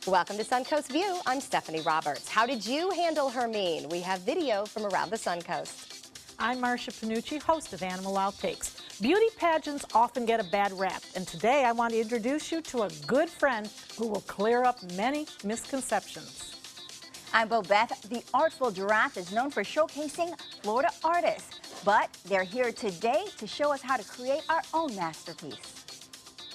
Welcome to Suncoast View. I'm Stephanie Roberts. How did you handle Hermine? We have video from around the Suncoast. I'm Marcia Panucci, host of Animal Outtakes. Beauty pageants often get a bad rap, and today I want to introduce you to a good friend who will clear up many misconceptions. I'm Bobeth. The Artful Giraffe is known for showcasing Florida artists, but they're here today to show us how to create our own masterpiece.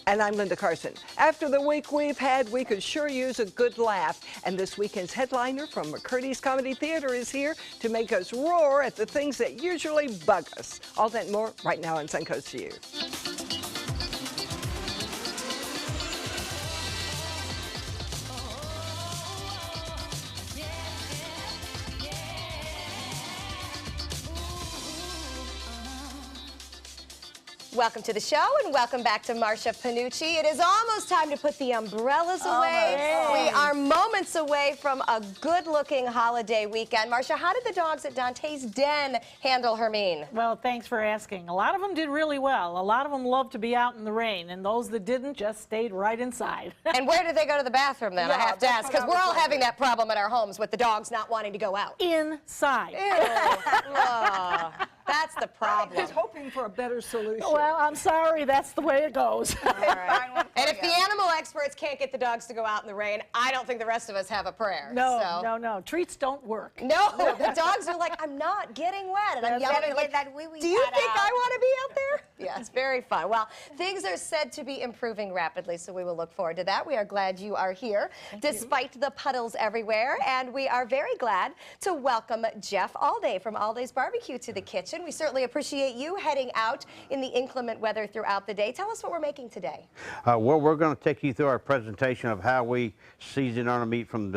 And I'm Linda Carson. After the week we've had, we could sure use a good laugh. And this weekend's headliner from McCurdy's Comedy Theater is here to make us roar at the things that usually bug us. All that and more right now on Suncoast View. Welcome to the show and welcome back to Marcia Panucci. It is almost time to put the umbrellas away. We are moments away from a good-looking holiday weekend. Marcia, how did the dogs at Dante's Den handle Hermine? Well, thanks for asking. A lot of them did really well. A lot of them loved to be out in the rain, and those that didn't just stayed right inside. And where did they go to the bathroom then? Yeah, I have to ask, because we're all having that problem at our homes with the dogs not wanting to go out. Inside. Ew. Oh, that's the problem. He's hoping for a better solution. Well, I'm sorry, that's the way it goes. All right. And if the animal experts can't get the dogs to go out in the rain, I don't think the rest of us have a prayer. No. Treats don't work. No, the dogs are like, I'm not getting wet. And I'm yelling like, do you think I want to be out there? Yeah, it's very fun. Well, things are said to be improving rapidly, so we will look forward to that. We are glad you are here, despite the puddles everywhere. And we are very glad to welcome Jeff Alday from Alday's Barbecue to the kitchen. We certainly appreciate you heading out in the inclement weather throughout the day. Tell us what we're making today. Well, we're going to take you through our presentation of how we season our meat from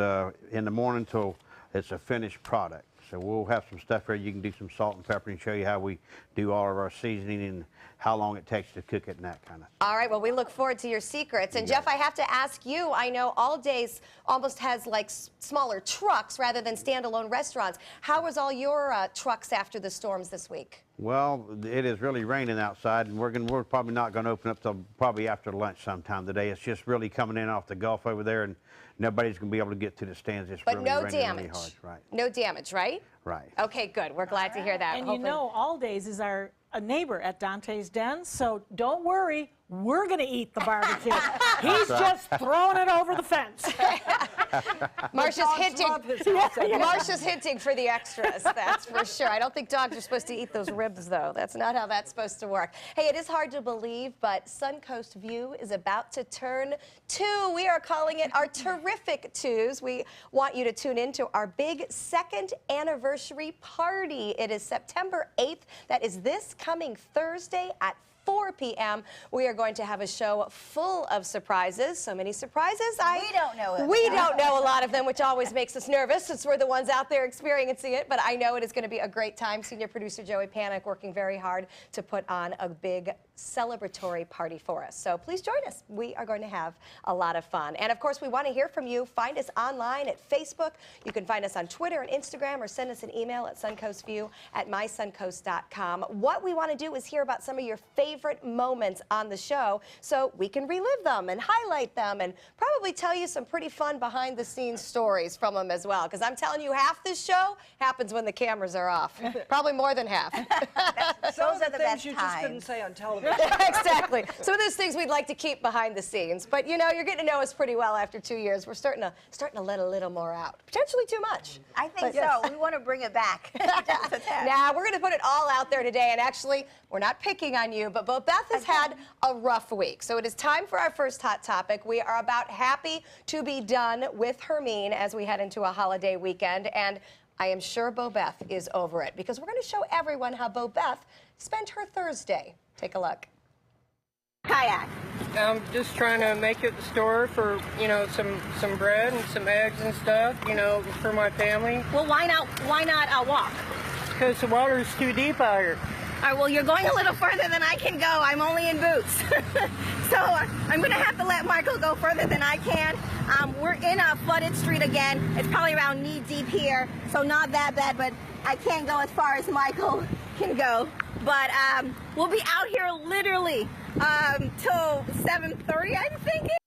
in the morning till it's a finished product. So we'll have some stuff here. You can do some salt and pepper and show you how we do all of our seasoning and how long it takes to cook it and that kind of thing. All right, well, we look forward to your secrets. And Jeff, I have to ask you, I know Alday's almost has like smaller trucks rather than standalone restaurants. How was all your trucks after the storms this week? Well, it is really raining outside, and we're probably not going to open up till probably after lunch sometime today. It's just really coming in off the Gulf over there, and nobody's going to be able to get to the stands. It's really no raining damage. really hard. Right. No damage, right? Right. Okay, good. We're glad to hear that. And you know, Alday's is a neighbor at Dante's Den, so don't worry, we're going to eat the barbecue. He's just throwing it over the fence. Marcia's hinting. Marcia's hinting for the extras, that's for sure. I don't think dogs are supposed to eat those ribs, though. That's not how that's supposed to work. Hey, it is hard to believe, but Suncoast View is about to turn 2. We are calling it our terrific 2s. We want you to tune in to our big 2nd anniversary party. It is September 8th. That is this coming Thursday at 4 p.m. We are going to have a show full of surprises. So many surprises. We don't know it. We don't know a lot of them, which always makes us nervous since we're the ones out there experiencing it. But I know it is going to be a great time. Senior producer Joey Panic working very hard to put on a big celebratory party for us. So please join us. We are going to have a lot of fun. And of course, we want to hear from you. Find us online at Facebook. You can find us on Twitter and Instagram, or send us an email at suncoastview@mysuncoast.com. What we want to do is hear about some of your favorite moments on the show so we can relive them and highlight them and probably tell you some pretty fun behind the scenes stories from them as well, because I'm telling you, half this show happens when the cameras are off. Probably more than half. Those are the best you times. just couldn't say on television. Exactly. Some of those things we'd like to keep behind the scenes, but you know, you're getting to know us pretty well after 2 years. We're starting to let a little more out. Potentially too much. I think so. We want to bring it back. Now, we're going to put it all out there today, and actually, we're not picking on you, but Beth has had a rough week. So it is time for our first hot topic. We are about happy to be done with Hermine as we head into a holiday weekend, and I am sure Beth is over it, because we're going to show everyone how Beth spent her Thursday. Take a look. Kayak. I'm just trying to make it at the store for, you know, some bread and some eggs and stuff, you know, for my family. Well, why not walk? Because the water's too deep out here. All right, well, you're going a little further than I can go. I'm only in boots. So I'm going to have to let Michael go further than I can. We're in a flooded street again. It's probably around knee deep here, so not that bad, but I can't go as far as Michael can go. But we'll be out here literally till 7:30, I'm thinking.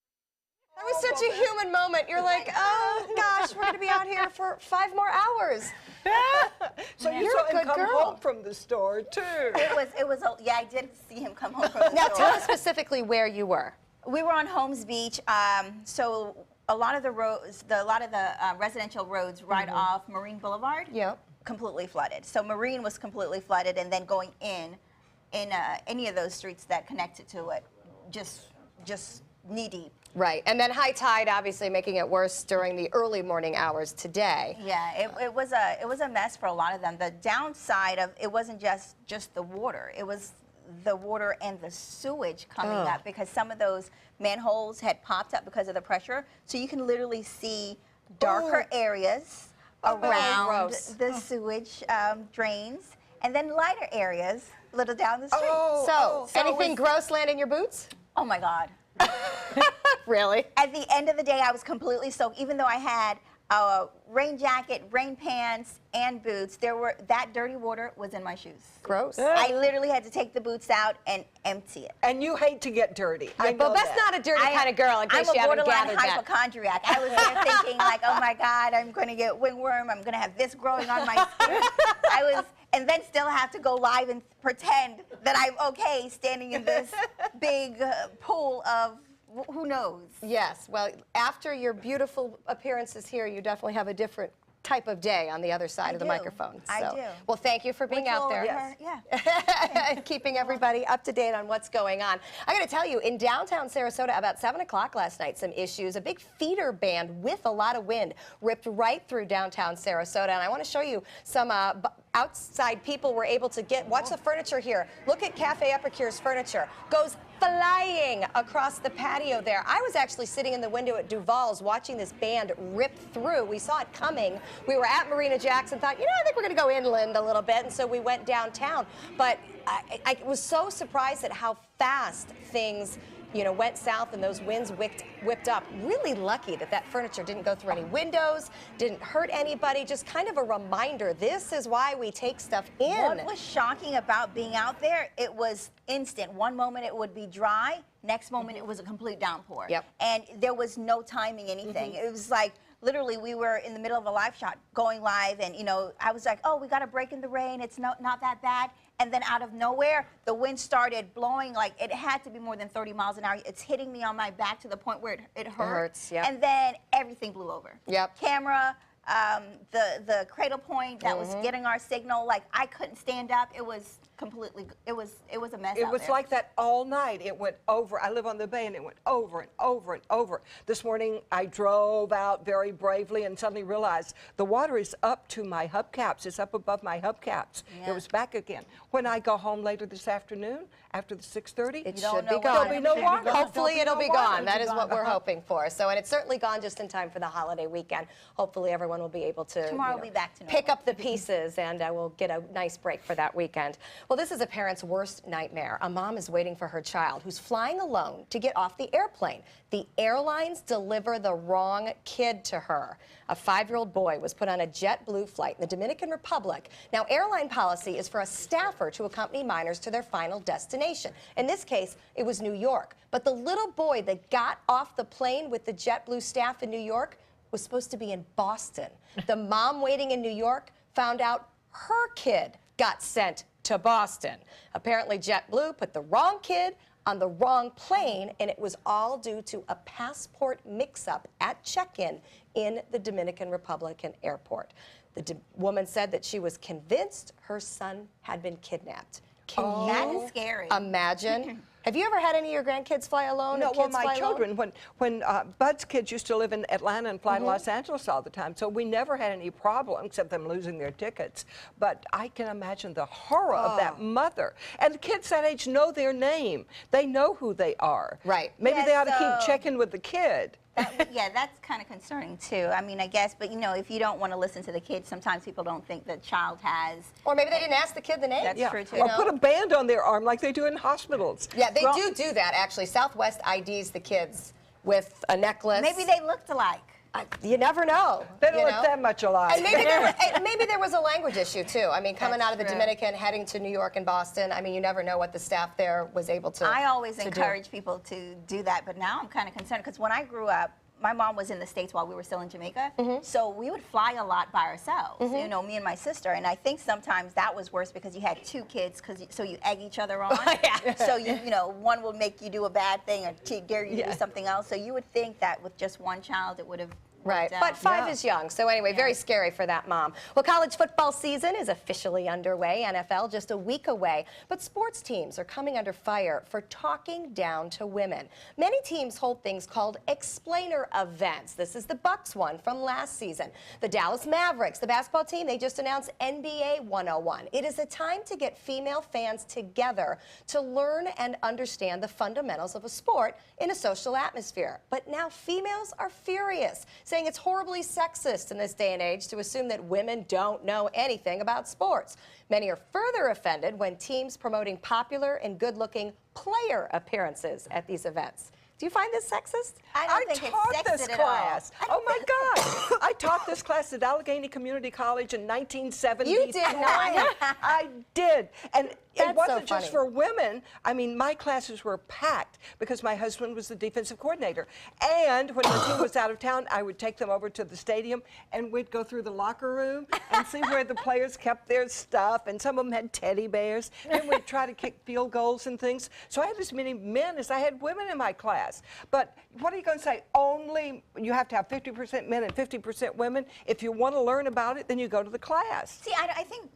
That was such a human moment. You're like, oh gosh, we're gonna be out here for 5 more hours. So you You're saw a him good come girl. home from the store too. Yeah, I did see him come home from the Now store. tell us specifically where you were. We were on Holmes Beach, so a lot of the roads, residential roads right off Marine Boulevard, Yep. completely flooded. So Marine was completely flooded, and then going in any of those streets that connected to it, just knee deep. Right, and then high tide obviously making it worse during the early morning hours today. Yeah, it was a mess for a lot of them. The downside of it wasn't just the water; it was the water and the sewage coming up, because some of those manholes had popped up because of the pressure. So you can literally see darker areas around gross. the sewage drains, and then lighter areas a little down the street. So anything gross land in your boots? Oh my God. Really? At the end of the day, I was completely soaked, even though I had a rain jacket, rain pants, and boots. That dirty water was in my shoes. Gross. I literally had to take the boots out and empty it. And you hate to get dirty. I know Well, that's that. not a dirty kind of girl, in case I'm you a haven't borderline gathered that. hypochondriac. I was there thinking like, oh my God, I'm going to get wingworm. I'm going to have this growing on my skin. And then still have to go live and pretend that I'm okay standing in this big pool of who knows. Yes, well, after your beautiful appearances here, you definitely have a different type of day on the other side of the do. microphone. I So, do. Well, thank you for being out there. Yeah. Keeping everybody up to date on what's going on. I got to tell you, in downtown Sarasota, about 7 o'clock last night, some issues. A big feeder band with a lot of wind ripped right through downtown Sarasota. And I want to show you some outside people were able to watch the furniture here. Look at Cafe Epicure's furniture. Goes flying across the patio there. I was actually sitting in the window at Duval's watching this band rip through. We saw it coming. We were at Marina Jackson, thought, I think we're going to go inland a little bit, and so we went downtown. But I was so surprised at how fast things went south and those winds whipped up. Really lucky that furniture didn't go through any windows, didn't hurt anybody. Just kind of a reminder, this is why we take stuff in. What was shocking about being out there, it was instant. One moment it would be dry, next moment it was a complete downpour. Yep. And there was no timing anything. It was like, literally, we were in the middle of a live shot, going live, and I was like, oh, we got a break in the rain, it's not that bad. And then out of nowhere, the wind started blowing, like it had to be more than 30 miles an hour. It's hitting me on my back to the point where it hurt. hurts, yep. And then everything blew over. Yep. Camera, the cradle point that was getting our signal, like I couldn't stand up. It was completely, it was a mess It out was there. like that all night. It went over. I live on the bay, and it went over and over and over. This morning, I drove out very bravely and suddenly realized the water is up to my hubcaps. It's up above my hubcaps. Yeah. It was back again. When I go home later this afternoon, after the 6:30, It don't should know be when gone. there'll be no water. Hopefully it'll be no water. gone. That is what we're hoping for. So, and it's certainly gone just in time for the holiday weekend. Hopefully everyone will be able to Tomorrow we'll be back to pick normal. up the pieces, and we'll get a nice break for that weekend. Well, this is a parent's worst nightmare. A mom is waiting for her child who's flying alone to get off the airplane. The airlines deliver the wrong kid to her. A 5-year-old boy was put on a JetBlue flight in the Dominican Republic. Now, airline policy is for a staffer to accompany minors to their final destination. In this case, it was New York. But the little boy that got off the plane with the JetBlue staff in New York was supposed to be in Boston. The mom waiting in New York found out her kid got sent to Boston. Apparently, JetBlue put the wrong kid on the wrong plane, and it was all due to a passport mix-up at check-in in the Dominican Republican airport. The woman said that she was convinced her son had been kidnapped. Can That you is scary. imagine? Have you ever had any of your grandkids fly alone? No, or well, kids my fly alone? children, when Bud's kids used to live in Atlanta and fly to Los Angeles all the time, so we never had any problem except them losing their tickets. But I can imagine the horror of that mother. And the kids that age know their name. They know who they are. Right. Maybe Yeah, they ought to so- keep checking with the kid. Yeah, that's kind of concerning too. I mean, I guess, but if you don't want to listen to the kids, sometimes people don't think the child has. Or maybe they didn't ask the kid the name. That's true too. Or put a band on their arm like they do in hospitals. Yeah, they Well, do that, actually. Southwest IDs the kids with a necklace. Maybe they looked alike. You never know. They don't you look know? that much alike. And maybe there was a language issue, too. I mean, coming That's out of the true. Dominican, heading to New York and Boston, I mean, you never know what the staff there was able to I always to do. encourage people to do that, but now I'm kind of concerned because when I grew up, my mom was in the States while we were still in Jamaica, so we would fly a lot by ourselves, you know, me and my sister, and I think sometimes that was worse because you had 2 kids, so you egg each other on. So you know, one will make you do a bad thing or dare you to do something else. So you would think that with just one child, it would have. Right, but 5 is young, so anyway, very scary for that mom. Well, college football season is officially underway, NFL just a week away, but sports teams are coming under fire for talking down to women. Many teams hold things called explainer events. This is the Bucks one from last season. The Dallas Mavericks, the basketball team, they just announced NBA 101. It is a time to get female fans together to learn and understand the fundamentals of a sport in a social atmosphere. But now females are furious, saying it's horribly sexist in this day and age to assume that women don't know anything about sports. Many are further offended when teams promoting popular and good-looking player appearances at these events. Do you find this sexist? I don't think it's sexist at all. Oh my God! I taught this class at Allegheny Community College in 1970. You did not. I did, and That's it wasn't so just for women. I mean, my classes were packed because my husband was the defensive coordinator. And when the team was out of town, I would take them over to the stadium, and we'd go through the locker room and see where the players kept their stuff. And some of them had teddy bears. And we'd try to kick field goals and things. So I had as many men as I had women in my class. But what are you going to say? Only you have to have 50% men and 50% women. If you want to learn about it, then you go to the class. See, I think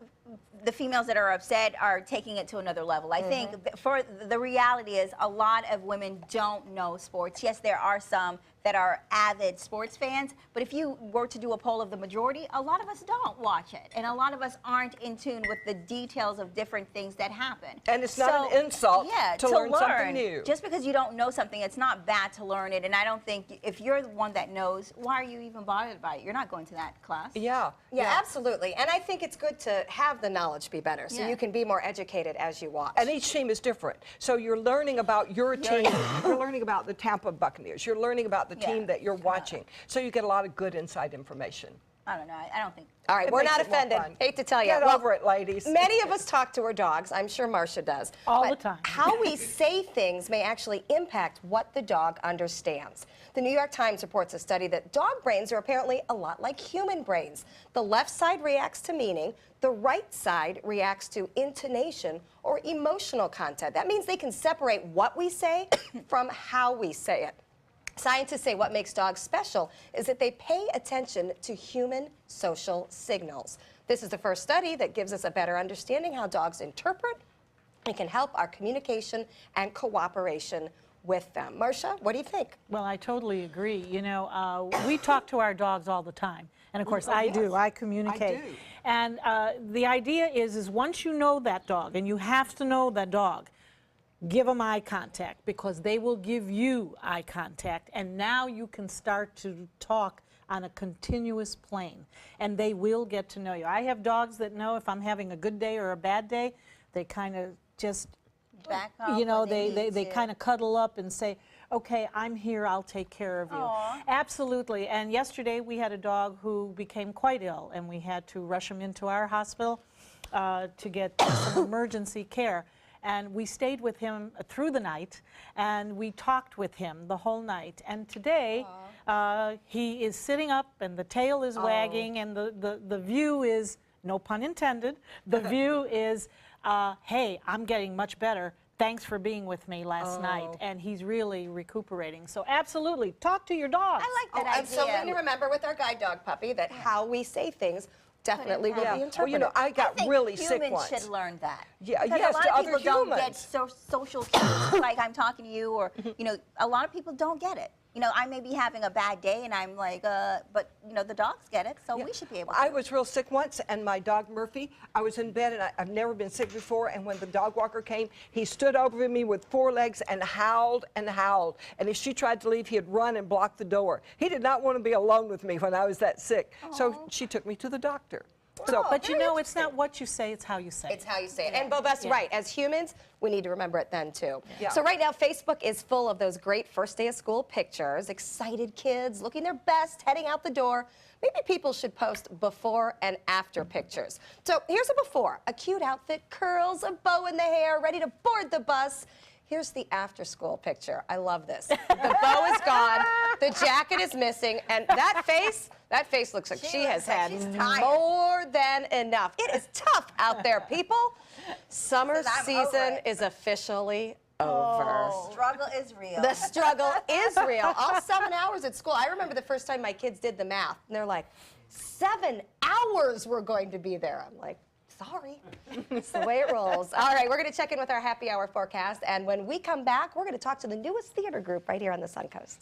the females that are upset are taking it to another level. I think for the reality is a lot of women don't know sports. Yes, there are some that are avid sports fans, but if you were to do a poll of the majority, a lot of us don't watch it, and a lot of us aren't in tune with the details of different things that happen. And it's not an insult to learn something new. Just because you don't know something, it's not bad to learn it, and I don't think if you're the one that knows, why are you even bothered by it? You're not going to that class. Yeah, absolutely. And I think it's good to have the knowledge be better, so you can be more educated as you watch. And each team is different. So you're learning about your team. You're learning about the Tampa Buccaneers. You're learning about the team that you're watching. So you get a lot of good inside information. I don't know. I don't think. All right, we're not offended. Hate to tell you. Get over it, ladies. Many of us talk to our dogs. I'm sure Marcia does. All the time. How we say things may actually impact what the dog understands. The New York Times reports a study that dog brains are apparently a lot like human brains. The left side reacts to meaning. The right side reacts to intonation or emotional content. That means they can separate what we say from how we say it. Scientists say what makes dogs special is that they pay attention to human social signals. This is the first study that gives us a better understanding how dogs interpret and can help our communication and cooperation with them. Marcia, what do you think? Well, I totally agree. You know, we talk to our dogs all the time. And of course, I do. I communicate. I do. And the idea is once you know that dog, and you have to know that dog, give them eye contact, because they will give you eye contact, and now you can start to talk on a continuous plane, and they will get to know you. I have dogs that know if I'm having a good day or a bad day. They kind of just back up, you know, they kind of cuddle up and say, okay, I'm here, I'll take care of you. Aww. Absolutely. And yesterday we had a dog who became quite ill, and we had to rush him into our hospital to get some emergency care. And we stayed with him through the night, and we talked with him the whole night. And today, he is sitting up, and the tail is wagging, and the view is, no pun intended, the view is, hey, I'm getting much better. Thanks for being with me last night. And he's really recuperating. So absolutely, talk to your dogs. I like that idea. And so we need to remember with our guide dog puppy that how we say things definitely will be interpreted. Well, you know, I got really sick once. once. Should learn that. Yeah, because yes, a lot to of other people don't get humans. social cues, like I'm talking to you, or you know, a lot of people don't get it. You know, I may be having a bad day, and I'm like, but you know, the dogs get it, so we should be able to. I was real sick once, and my dog Murphy, I was in bed, and I've never been sick before, and when the dog walker came, he stood over me with 4 legs and howled and howled. And if she tried to leave, he'd run and block the door. He did not want to be alone with me when I was that sick, so she took me to the doctor. So, But you know, it's not what you say, it's how you say it. It's how you say it. And Bobette's right. As humans, we need to remember it then, too. So right now, Facebook is full of those great first day of school pictures, excited kids looking their best, heading out the door. Maybe people should post before and after pictures. So here's a before. A cute outfit, curls, a bow in the hair, ready to board the bus. Here's the after-school picture. I love this. The bow is gone, the jacket is missing, and that face looks like she has had more than enough. It is tough out there, people. Summer season is officially over. The struggle is real. The struggle is real. All 7 hours at school. I remember the first time my kids did the math, and they're like, 7 hours we're going to be there. I'm like, sorry. It's the way it rolls. All right, we're going to check in with our happy hour forecast, and when we come back, we're going to talk to the newest theater group right here on the Suncoast.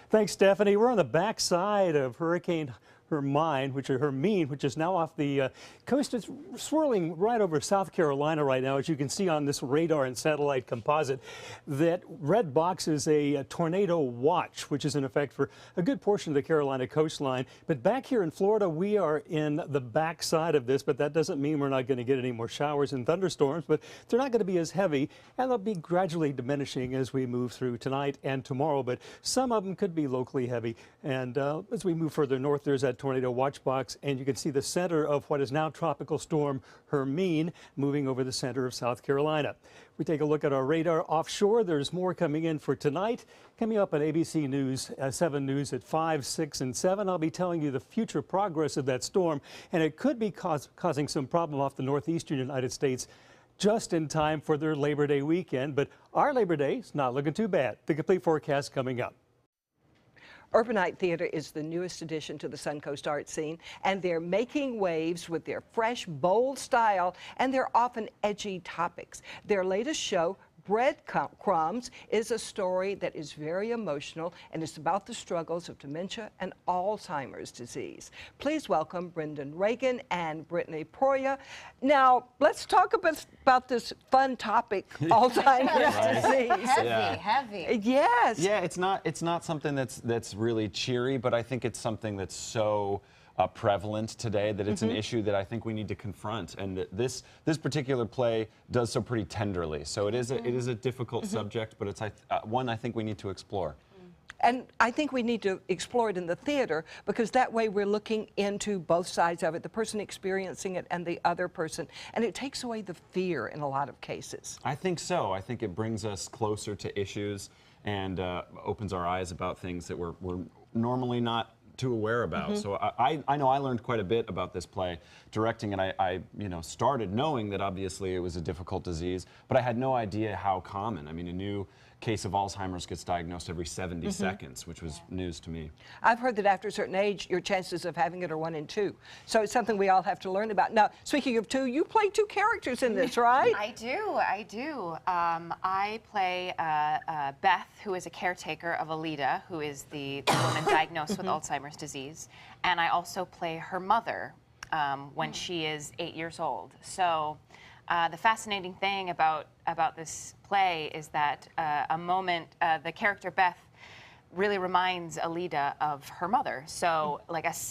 Thanks, Stephanie. We're on the backside of Hurricane Hermine, which is now off the coast. It's swirling right over South Carolina right now, as you can see on this radar and satellite composite. That red box is a tornado watch, which is in effect for a good portion of the Carolina coastline. But back here in Florida, we are in the backside of this, but that doesn't mean we're not going to get any more showers and thunderstorms, but they're not going to be as heavy, and they'll be gradually diminishing as we move through tonight and tomorrow, but some of them could be locally heavy. And as we move further north, there's that tornado watch box, and you can see the center of what is now Tropical Storm Hermine moving over the center of South Carolina. We take a look at our radar offshore. There's more coming in for tonight. Coming up on ABC News 7 News at 5, 6, and 7, I'll be telling you the future progress of that storm, and it could be causing some problem off the northeastern United States just in time for their Labor Day weekend. But our Labor Day is not looking too bad. The complete forecast coming up. Urbanite Theater is the newest addition to the Suncoast art scene, and they're making waves with their fresh, bold style and their often edgy topics. Their latest show, Breadcrumbs, is a story that is very emotional, and it's about the struggles of dementia and Alzheimer's disease. Please welcome Brendan Reagan and Brittany Proya. Now, let's talk about this fun topic, Alzheimer's disease. Heavy. Yes. Yeah, it's not something that's really cheery, but I think it's something that's so prevalent today that it's an issue that I think we need to confront, and that this particular play does so pretty tenderly. So it is a difficult subject, but it's one I think we need to explore. And I think we need to explore it in the theater, because that way we're looking into both sides of it, the person experiencing it and the other person, and it takes away the fear in a lot of cases. I think so. I think it brings us closer to issues and opens our eyes about things that we're normally not too aware about. So I know I learned quite a bit about this play directing, and I started knowing that obviously it was a difficult disease, but I had no idea how common. I mean, a new case of Alzheimer's gets diagnosed every 70 seconds, which was news to me. I've heard that after a certain age, your chances of having it are 1 in 2. So it's something we all have to learn about. Now, speaking of 2, you play 2 characters in this, right? I do. I play Beth, who is a caretaker of Alida, who is the woman diagnosed with Alzheimer's disease. And I also play her mother when she is 8 years old. So the fascinating thing about this play is that the character Beth really reminds Alida of her mother. So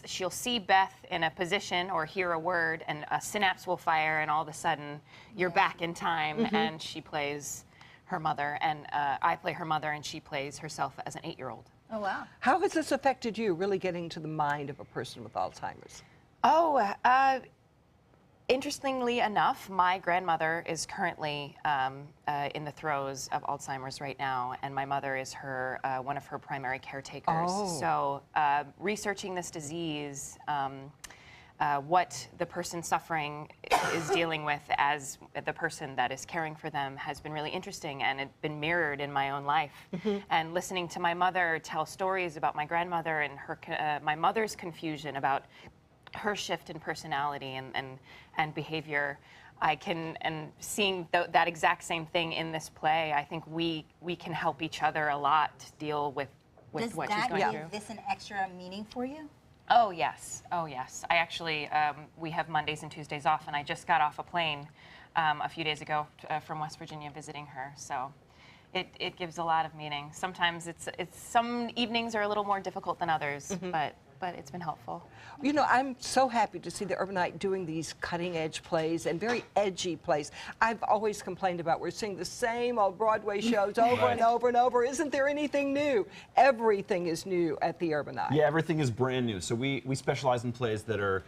she'll see Beth in a position or hear a word, and a synapse will fire, and all of a sudden you're back in time, and she plays her mother, and I play her mother, and she plays herself as an 8-year-old. Oh, wow. How has this affected you, really getting to the mind of a person with Alzheimer's? Interestingly enough, my grandmother is currently in the throes of Alzheimer's right now, and my mother is one of her primary caretakers. So researching this disease, what the person suffering is dealing with as the person that is caring for them has been really interesting, and it's been mirrored in my own life. And listening to my mother tell stories about my grandmother and my mother's confusion about her shift in personality and behavior, and seeing that exact same thing in this play, I think we can help each other a lot to deal with what she's going through. Does that give this an extra meaning for you? Oh yes. I actually, we have Mondays and Tuesdays off, and I just got off a plane a few days ago from West Virginia visiting her. So it gives a lot of meaning. Sometimes some evenings are a little more difficult than others, but it's been helpful. You know, I'm so happy to see the Urbanite doing these cutting-edge plays and very edgy plays. I've always complained about we're seeing the same old Broadway shows over and over and over. Isn't there anything new? Everything is new at the Urbanite. Yeah, everything is brand new. So we specialize in plays that are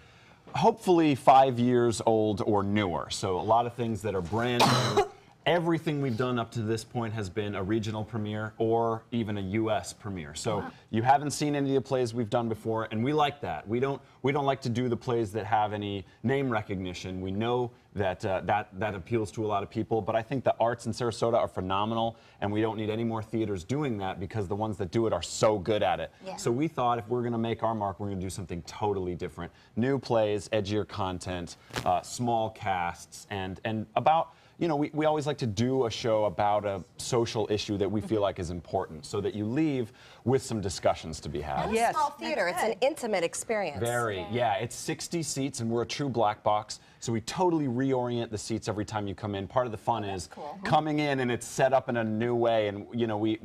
hopefully 5 years old or newer. So a lot of things that are brand new. everything we've done up to this point has been a regional premiere or even a U.S. premiere. So you haven't seen any of the plays we've done before, and we like that. We don't like to do the plays that have any name recognition. We know that that appeals to a lot of people, but I think the arts in Sarasota are phenomenal, and we don't need any more theaters doing that because the ones that do it are so good at it. Yeah. So we thought if we're going to make our mark, we're going to do something totally different. New plays, edgier content, small casts, and about, you know, we always like to do a show about a social issue that we feel like is important, so that you leave with some discussions to be had. And a small theater. It's an intimate experience. Very, yeah. It's 60 seats, and we're a true black box, so we totally reorient the seats every time you come in. Part of the fun is coming in, and it's set up in a new way, and you know, we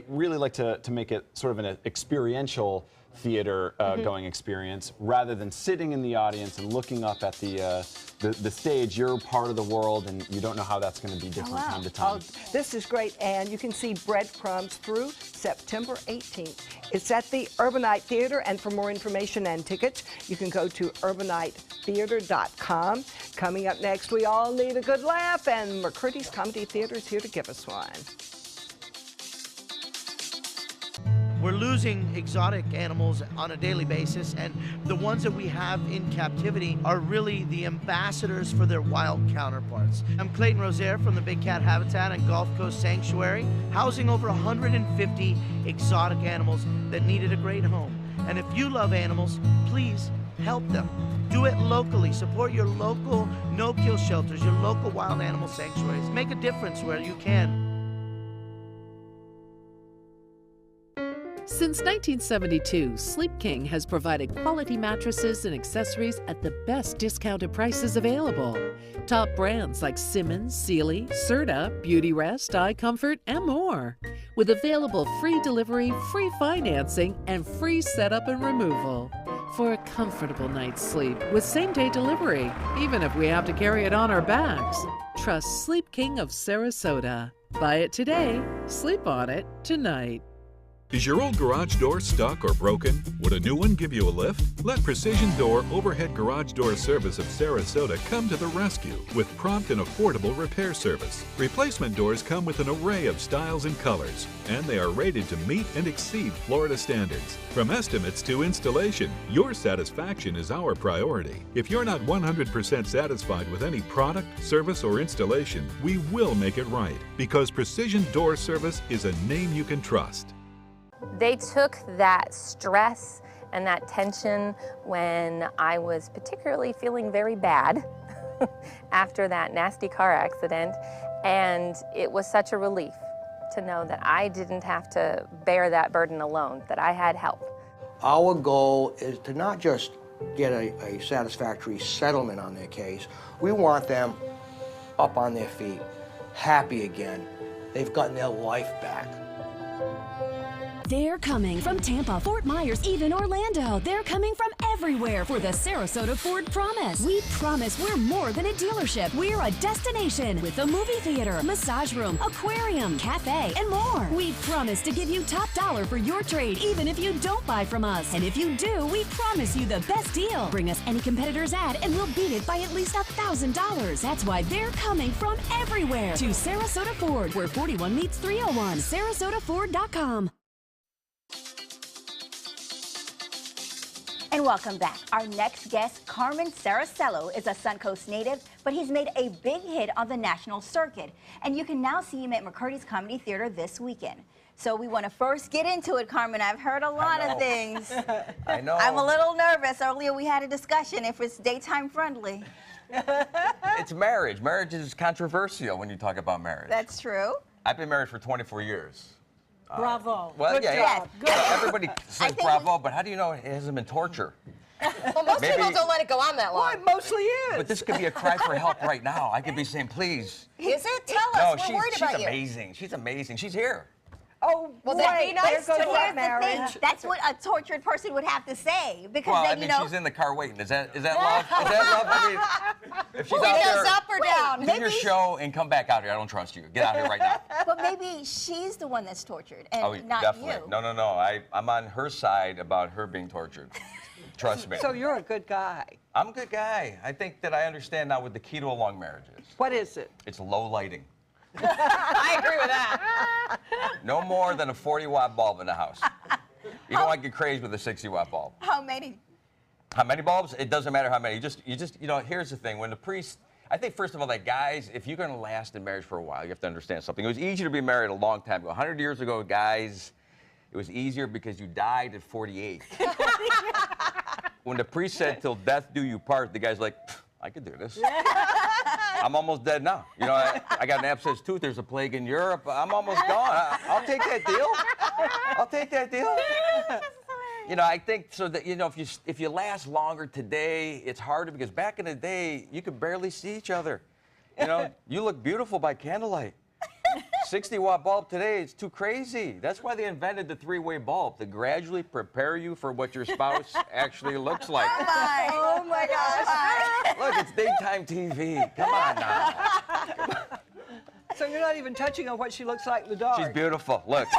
really like to make it sort of an experiential theater going experience, rather than sitting in the audience and looking up at the stage. You're part of the world, and you don't know how that's going to be different time to time. This is great, and you can see Breadcrumbs through September 18th. It's at the Urbanite Theater, and for more information and tickets, you can go to urbanitetheater.com. Coming up next, we all need a good laugh, and McCurdy's Comedy Theater is here to give us one. We're losing exotic animals on a daily basis, and the ones that we have in captivity are really the ambassadors for their wild counterparts. I'm Clayton Rozier from the Big Cat Habitat and Gulf Coast Sanctuary, housing over 150 exotic animals that needed a great home. And if you love animals, please help them. Do it locally. Support your local no-kill shelters, your local wild animal sanctuaries. Make a difference where you can. Since 1972, Sleep King has provided quality mattresses and accessories at the best discounted prices available. Top brands like Simmons, Sealy, Serta, Beautyrest, iComfort, and more. With available free delivery, free financing, and free setup and removal. For a comfortable night's sleep with same-day delivery, even if we have to carry it on our backs. Trust Sleep King of Sarasota. Buy it today, sleep on it tonight. Is your old garage door stuck or broken? Would a new one give you a lift? Let Precision Door Overhead Garage Door Service of Sarasota come to the rescue with prompt and affordable repair service. Replacement doors come with an array of styles and colors, and they are rated to meet and exceed Florida standards. From estimates to installation, your satisfaction is our priority. If you're not 100% satisfied with any product, service, or installation, we will make it right, because Precision Door Service is a name you can trust. They took that stress and that tension when I was particularly feeling very bad after that nasty car accident, and it was such a relief to know that I didn't have to bear that burden alone, that I had help. Our goal is to not just get a satisfactory settlement on their case. We want them up on their feet, happy again. They've gotten their life back. They're coming from Tampa, Fort Myers, even Orlando. They're coming from everywhere for the Sarasota Ford Promise. We promise we're more than a dealership. We're a destination with a movie theater, massage room, aquarium, cafe, and more. We promise to give you top dollar for your trade, even if you don't buy from us. And if you do, we promise you the best deal. Bring us any competitor's ad and we'll beat it by at least $1,000. That's why they're coming from everywhere to Sarasota Ford, where 41 meets 301. SarasotaFord.com. And welcome back. Our next guest, Carmen Saracello, is a Suncoast native, but he's made a big hit on the national circuit. And you can now see him at McCurdy's Comedy Theater this weekend. So we want to first get into it, Carmen. I've heard a lot of things. I know. I'm a little nervous. Earlier we had a discussion if it's daytime friendly. It's marriage. Marriage is controversial when you talk about marriage. That's true. I've been married for 24 years. Bravo. Well, Good job. Good. Everybody says bravo, but how do you know it hasn't been torture? Well, most people don't let it go on that long. Well, it mostly is. But this could be a cry for help right now. I could be saying, please. Is it? Tell us. We're worried about you. She's amazing. She's amazing. She's here. Oh, well, boy, that'd be nice there to goes that marriage. That's what a tortured person would have to say. Because Well, then, I mean, you know, she's in the car waiting. Is that love? Is that love? I mean, if she's out Windows there, up or down? do your show and come back out here. I don't trust you. Get out here right now. but maybe she's the one that's tortured and Oh, not definitely. you. No. I'm on her side about her being tortured. Trust me. So you're a good guy. I'm a good guy. I think that I understand now what the key to a long marriage is. What is it? It's low lighting. I agree with that. No more than a 40-watt bulb in the house. You don't want to get crazy with a 60-watt bulb. How many? How many bulbs? It doesn't matter how many. You know, here's the thing. When the priest, I think, first of all, that guys, if you're going to last in marriage for a while, you have to understand something. It was easier to be married a long time ago. 100 years ago, guys, it was easier because you died at 48. When the priest said, till death do you part, the guy's like, I could do this. I'm almost dead now. You know, I got an abscessed tooth. There's a plague in Europe. I'm almost gone. I'll take that deal. I'll take that deal. You know, I think so that, you know, if you last longer today, it's harder because back in the day, you could barely see each other. You know, you look beautiful by candlelight. 60-watt bulb today, it's too crazy. That's why they invented the 3-way bulb, to gradually prepare you for what your spouse actually looks like. Oh my gosh. Look, it's daytime TV. Come on now. So you're not even touching on what she looks like in the dark. She's beautiful. Look.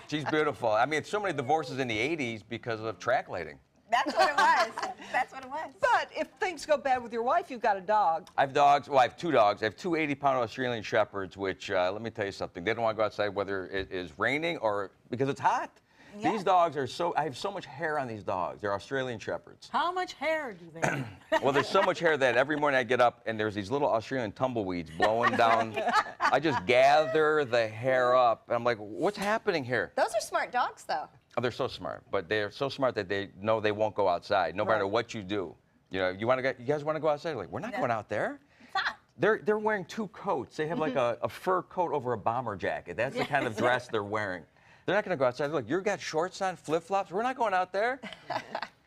She's beautiful. I mean, so many divorces in the 80s because of track lighting. That's what it was. That's what it was. But if things go bad with your wife, you've got a dog. I have dogs. Well, I have 2 dogs. I have 2 80-pound Australian Shepherds, which, let me tell you something, they don't want to go outside whether it is raining or because it's hot. Yeah. These dogs are I have so much hair on these dogs. They're Australian Shepherds. How much hair do they have? Well, there's so much hair that every morning I get up and there's these little Australian tumbleweeds blowing down. I just gather the hair up. And I'm like, what's happening here? Those are smart dogs, though. Oh, they're so smart, but they're so smart that they know they won't go outside, no matter what you do. You know, you guys want to go outside? Like, we're not going out there. It's hot. They're wearing 2 coats. They have like a fur coat over a bomber jacket. That's the kind of dress they're wearing. They're not going to go outside. Look, you've got shorts on, flip-flops. We're not going out there.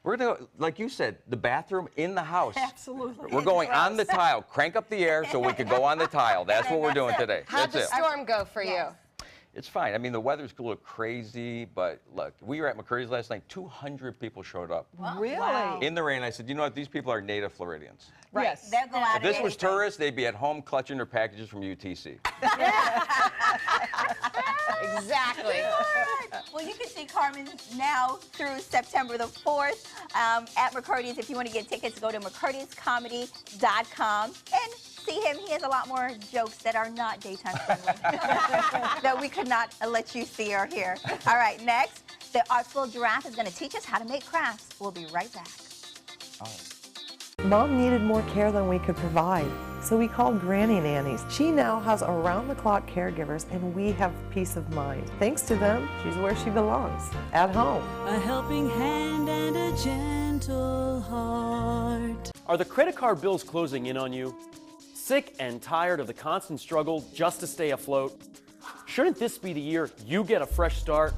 We're going to go, like you said, the bathroom in the house. Absolutely. We're going on the tile. Crank up the air so we can go on the tile. That's what we're doing today. How'd the storm go for you? It's fine. I mean, the weather's a little crazy, but look, we were at McCurdy's last night. 200 people showed up. Wow. Really? Wow. In the rain. I said, you know what? These people are native Floridians. Right. Yes. They'll go out If this was tourists, they'd be at home clutching their packages from UTC. Exactly. Well, you can see Carmen now through September the 4th at McCurdy's. If you want to get tickets, go to McCurdy'sComedy.com and see him. He has a lot more jokes that are not daytime friendly that we could not let you see or hear. All right, next, the Artsville Giraffe is going to teach us how to make crafts. We'll be right back. Mom needed more care than we could provide, so we called Granny Nannies. She now has around-the-clock caregivers, and we have peace of mind. Thanks to them, she's where she belongs, at home. A helping hand and a gentle heart. Are the credit card bills closing in on you? Sick and tired of the constant struggle just to stay afloat? Shouldn't this be the year you get a fresh start?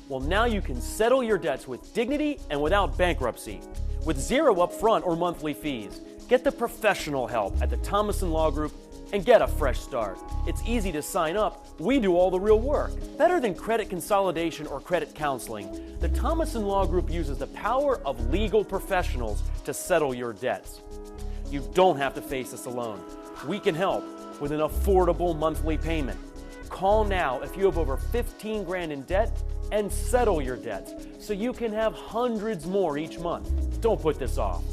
Well, now you can settle your debts with dignity and without bankruptcy. With 0 upfront or monthly fees. Get the professional help at the Thomason Law Group and get a fresh start. It's easy to sign up. We do all the real work. Better than credit consolidation or credit counseling, the Thomason Law Group uses the power of legal professionals to settle your debts. You don't have to face this alone. We can help with an affordable monthly payment. Call now if you have over 15 grand in debt and settle your debts so you can have hundreds more each month. Don't put this off.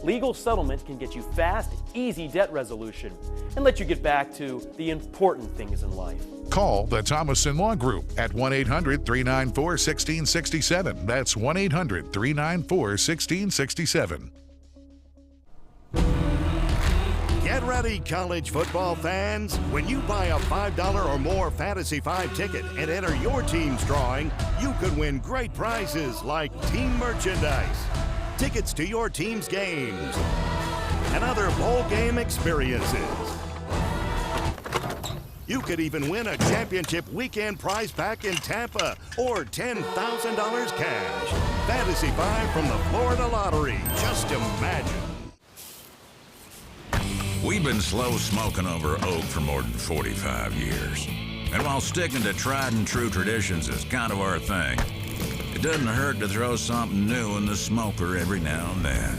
Legal settlement can get you fast, easy debt resolution and let you get back to the important things in life. Call the Thomason Law Group at 1-800-394-1667. That's 1-800-394-1667. Get ready, college football fans. When you buy a $5 or more Fantasy 5 ticket and enter your team's drawing, you could win great prizes like team merchandise, tickets to your team's games, and other bowl game experiences. You could even win a championship weekend prize pack in Tampa or $10,000 cash. Fantasy 5 from the Florida Lottery. Just imagine. We've been slow smoking over oak for more than 45 years. And while sticking to tried and true traditions is kind of our thing, it doesn't hurt to throw something new in the smoker every now and then.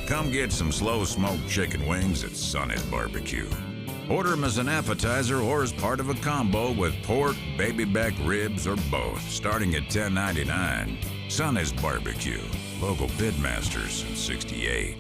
Come get some slow smoked chicken wings at Sonny's Barbecue. Order them as an appetizer or as part of a combo with pork, baby back ribs, or both, starting at $10.99. Sonny's Barbecue, local pitmasters since '68.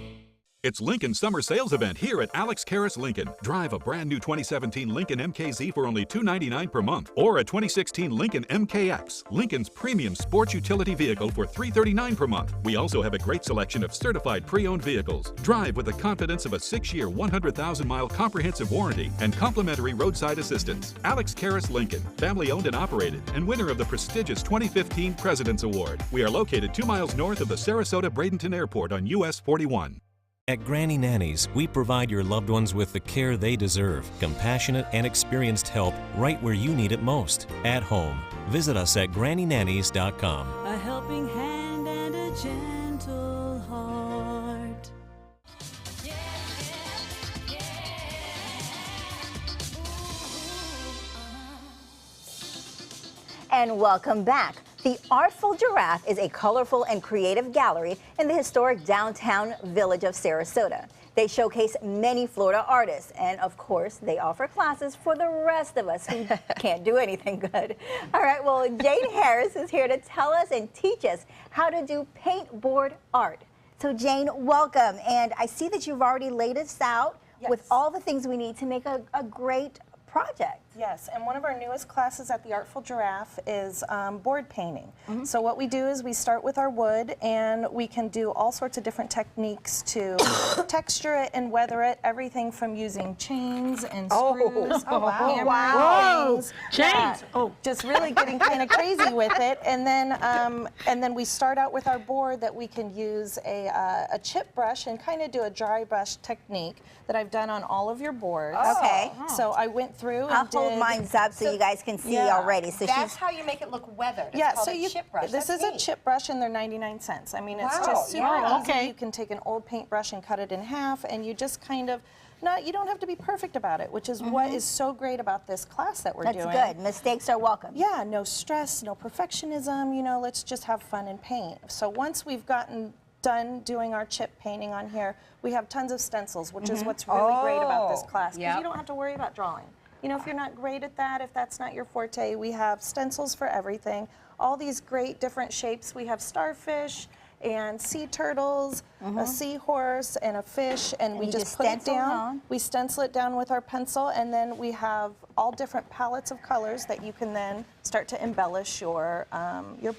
It's Lincoln's summer sales event here at Alex Karras Lincoln. Drive a brand new 2017 Lincoln MKZ for only $299 per month, or a 2016 Lincoln MKX, Lincoln's premium sports utility vehicle, for $339 per month. We also have a great selection of certified pre-owned vehicles. Drive with the confidence of a 6-year, 100,000-mile comprehensive warranty and complimentary roadside assistance. Alex Karras Lincoln, family owned and operated, and winner of the prestigious 2015 President's Award. We are located 2 miles north of the Sarasota-Bradenton Airport on US 41. At Granny Nannies, we provide your loved ones with the care they deserve, compassionate and experienced help right where you need it most, at home. Visit us at grannynannies.com. A helping hand and a gentle heart. And welcome back. The Artful Giraffe is a colorful and creative gallery in the historic downtown village of Sarasota. They showcase many Florida artists, and of course, they offer classes for the rest of us who can't do anything good. All right, well, Jane Harris is here to tell us and teach us how to do paintboard art. So Jane, welcome. And I see that you've already laid us out with all the things we need to make a great project. Yes, and one of our newest classes at the Artful Giraffe is board painting. So what we do is we start with our wood, and we can do all sorts of different techniques to texture it and weather it, everything from using chains and screws, hammer rings, chains, just really getting kind of crazy with it. And then we start out with our board that we can use a chip brush and kind of do a dry brush technique that I've done on all of your boards. Okay. So I went through and I'll hold mine up so you guys can see already. So that's how you make it look weathered. It's yeah, called so a chip brush. This is a chip brush, and they're 99 cents. I mean, it's just super easy. You can take an old paintbrush and cut it in half, and you just kind of, you don't have to be perfect about it, which is what is so great about this class that we're doing. That's good. Mistakes are welcome. Yeah, no stress, no perfectionism. You know, let's just have fun and paint. So once we've gotten done doing our chip painting on here, we have tons of stencils, which is what's really great about this class, because you don't have to worry about drawing. You know, if you're not great at that, if that's not your forte, we have stencils for everything. All these great different shapes. We have starfish and sea turtles, a seahorse, and a fish, and we just put it down. We stencil it down with our pencil, and then we have all different palettes of colors that you can then start to embellish your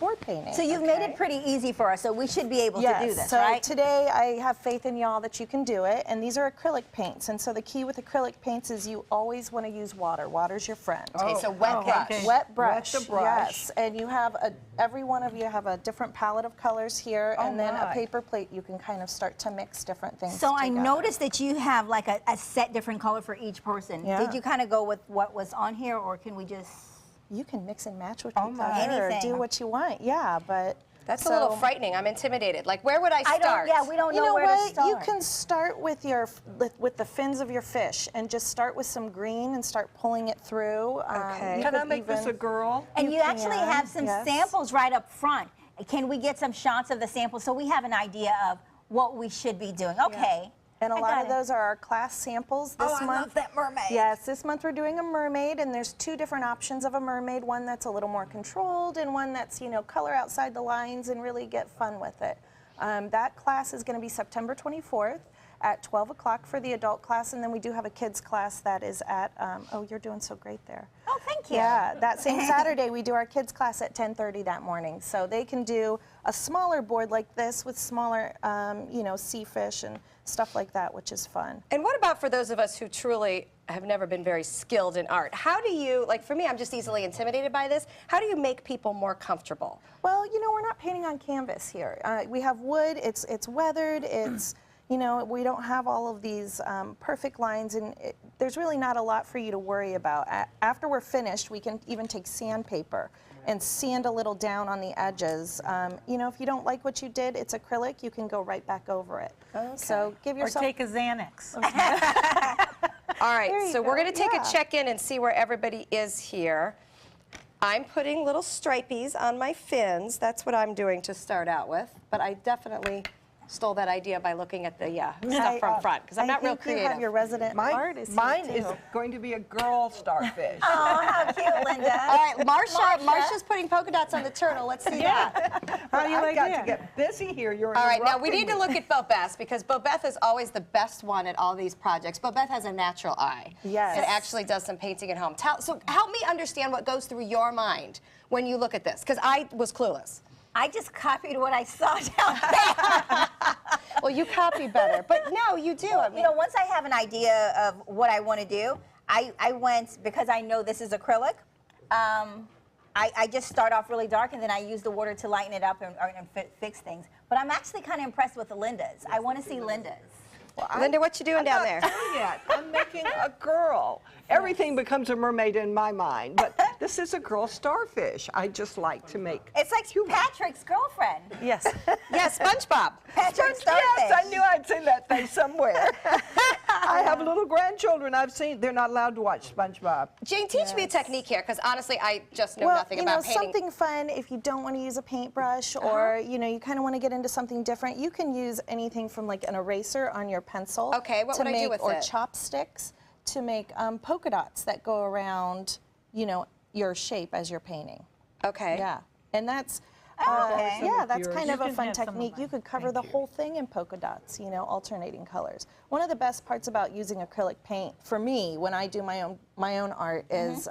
board painting. So you've made it pretty easy for us, so we should be able to do this, right? So today I have faith in y'all that you can do it, and these are acrylic paints, and so the key with acrylic paints is you always want to use water. Water's your friend. Okay, so wet brush. Okay. Wet brush. Wet the brush. Yes, and you have every one of you have a different palette of colors here, and then a paper plate. You can kind of start to mix different things So together. I noticed that you have like a set different color for each person. Did you kind of go with what was on here, or can we just? You can mix and match with each other, or do what you want. Yeah, but that's a little frightening. I'm intimidated. Like, where would I start? We don't know, you know where what? to start. You can start with the fins of your fish, and just start with some green and start pulling it through. Okay. Can I make this a girl? And you actually have some samples right up front. Can we get some shots of the samples so we have an idea of what we should be doing? Okay. And a lot of those are our class samples this month. I love that mermaid. Yes, this month we're doing a mermaid, and there's 2 different options of a mermaid, one that's a little more controlled and one that's, you know, color outside the lines and really get fun with it. That class is going to be September 24th at 12 o'clock for the adult class, and then we do have a kids class that is at, oh, you're doing so great there. Oh, thank you. Yeah, that same Saturday we do our kids class at 10:30 that morning. So they can do a smaller board like this with smaller, you know, sea fish and stuff like that, which is fun. And what about for those of us who truly have never been very skilled in art? How do you, like for me, I'm just easily intimidated by this. How do you make people more comfortable? Well, you know, we're not painting on canvas here. We have wood, it's weathered, it's, you know, we don't have all of these perfect lines, and there's really not a lot for you to worry about. After we're finished, we can even take sandpaper and sand a little down on the edges. You know, if you don't like what you did, it's acrylic, you can go right back over it. Okay. So give yourself... Or take a Xanax. All right, so we're going to take a check-in and see where everybody is here. I'm putting little stripies on my fins. That's what I'm doing to start out with, but I definitely stole that idea by looking at the stuff from front, because I'm not real creative. You have your resident artist. Mine is going to be a girl starfish. Oh, how cute, Linda. All right, Marsha's putting polka dots on the turtle. Let's see that. How do you like that? I've got to get busy here. You're all right, now we need to interrupting look at Bobeth, because Bobeth is always the best one at all these projects. Bobeth has a natural eye. Yes. It actually does some painting at home. So help me understand what goes through your mind when you look at this, because I was clueless. I just copied what I saw down there. Well, you copy better, but no, you do. I mean, you know, once I have an idea of what I want to do, I went, because I know this is acrylic, I just start off really dark, and then I use the water to lighten it up and fix things. But I'm actually kind of impressed with the Lindas. I want to see Lindas. Well, Linda, what you doing down there? I'm not through yet. I'm making a girl. Everything becomes a mermaid in my mind, but this is a girl starfish. I just like to make. It's like Patrick's girlfriend. Yes. Yes, SpongeBob. Patrick's starfish. Yes, I knew I'd seen that face somewhere. I have little grandchildren. I've seen. They're not allowed to watch SpongeBob. Jane, teach me a technique here, because honestly, I just know nothing about painting. Something fun if you don't want to use a paintbrush, or you know, you kind of want to get into something different. You can use anything from like an eraser on your pencil. Okay, what would I do with or it? chopsticks to make polka dots that go around, you know, your shape as you're painting. Okay. Yeah, and that's. Okay. Yeah, that's kind of You a can fun have some of technique. You mine. could cover the whole thing in polka dots, you know, alternating colors. One of the best parts about using acrylic paint, for me, when I do my own art, is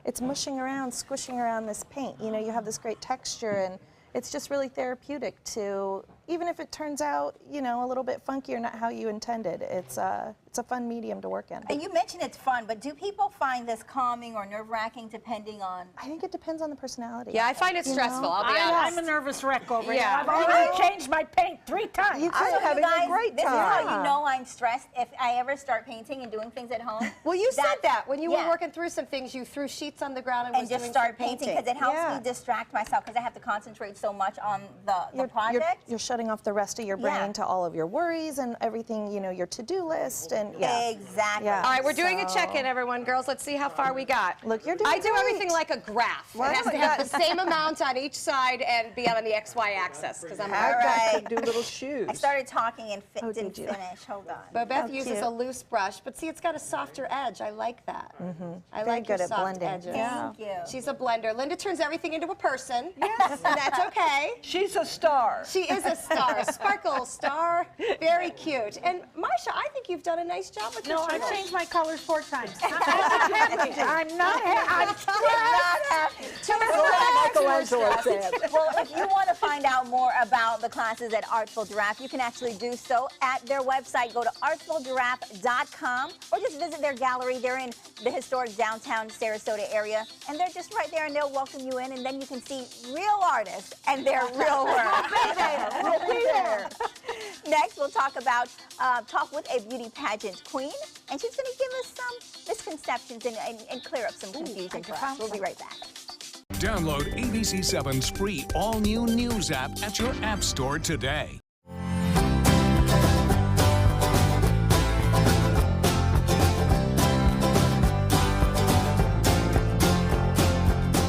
it's mushing around, squishing around this paint. You know, you have this great texture, and it's just really therapeutic to, even if it turns out, you know, a little bit funky or not how you intended. It's a fun medium to work in. And you mentioned it's fun, but do people find this calming or nerve-wracking depending on? I think it depends on the personality. Yeah, I find it stressful, I'll be honest. I'm a nervous wreck over here. Yeah. I've already changed my paint 3 times. I'm having a great This is time. how you know I'm stressed if I ever start painting and doing things at home. Well, you said that when you were yeah. working through some things, you threw sheets on the ground and was just doing start some painting because it helps me distract myself because I have to concentrate so much on the project. You're shutting off the rest of your brain to all of your worries and everything, you know, your to-do list and Exactly. Yeah. All right, we're doing a check-in, everyone. Girls, let's see how far we got. Look, you're doing I do great. everything like a graph. Well, it has to have the same amount on each side and be on the XY axis, because I'm All right. do little shoes. I started talking and didn't did you? finish. Hold on. Bobeth uses a loose brush, but see, it's got a softer edge. I like that. I Very like your good at soft blending. edges. Thank you. She's a blender. Linda turns everything into a person. Yes. And that's okay. She's a star. She is a star, a sparkle star. Very cute. And Marsha, I think you've done a nice job with your No, turtle. I've changed my colors 4 times. I'm not happy. I'm not happy. Michelangelo said. Well, if you want to find out more about the classes at Artful Giraffe, you can actually do so at their website. Go to artfulgiraffe.com or just visit their gallery. They're in the historic downtown Sarasota area, and they're just right there, and they'll welcome you in, and then you can see real artists and their real work. We'll be there. Next, we'll talk with a beauty pageant queen, and she's going to give us some misconceptions and clear up some confusion for us. We'll be right back. Download ABC7's free all-new news app at your app store today.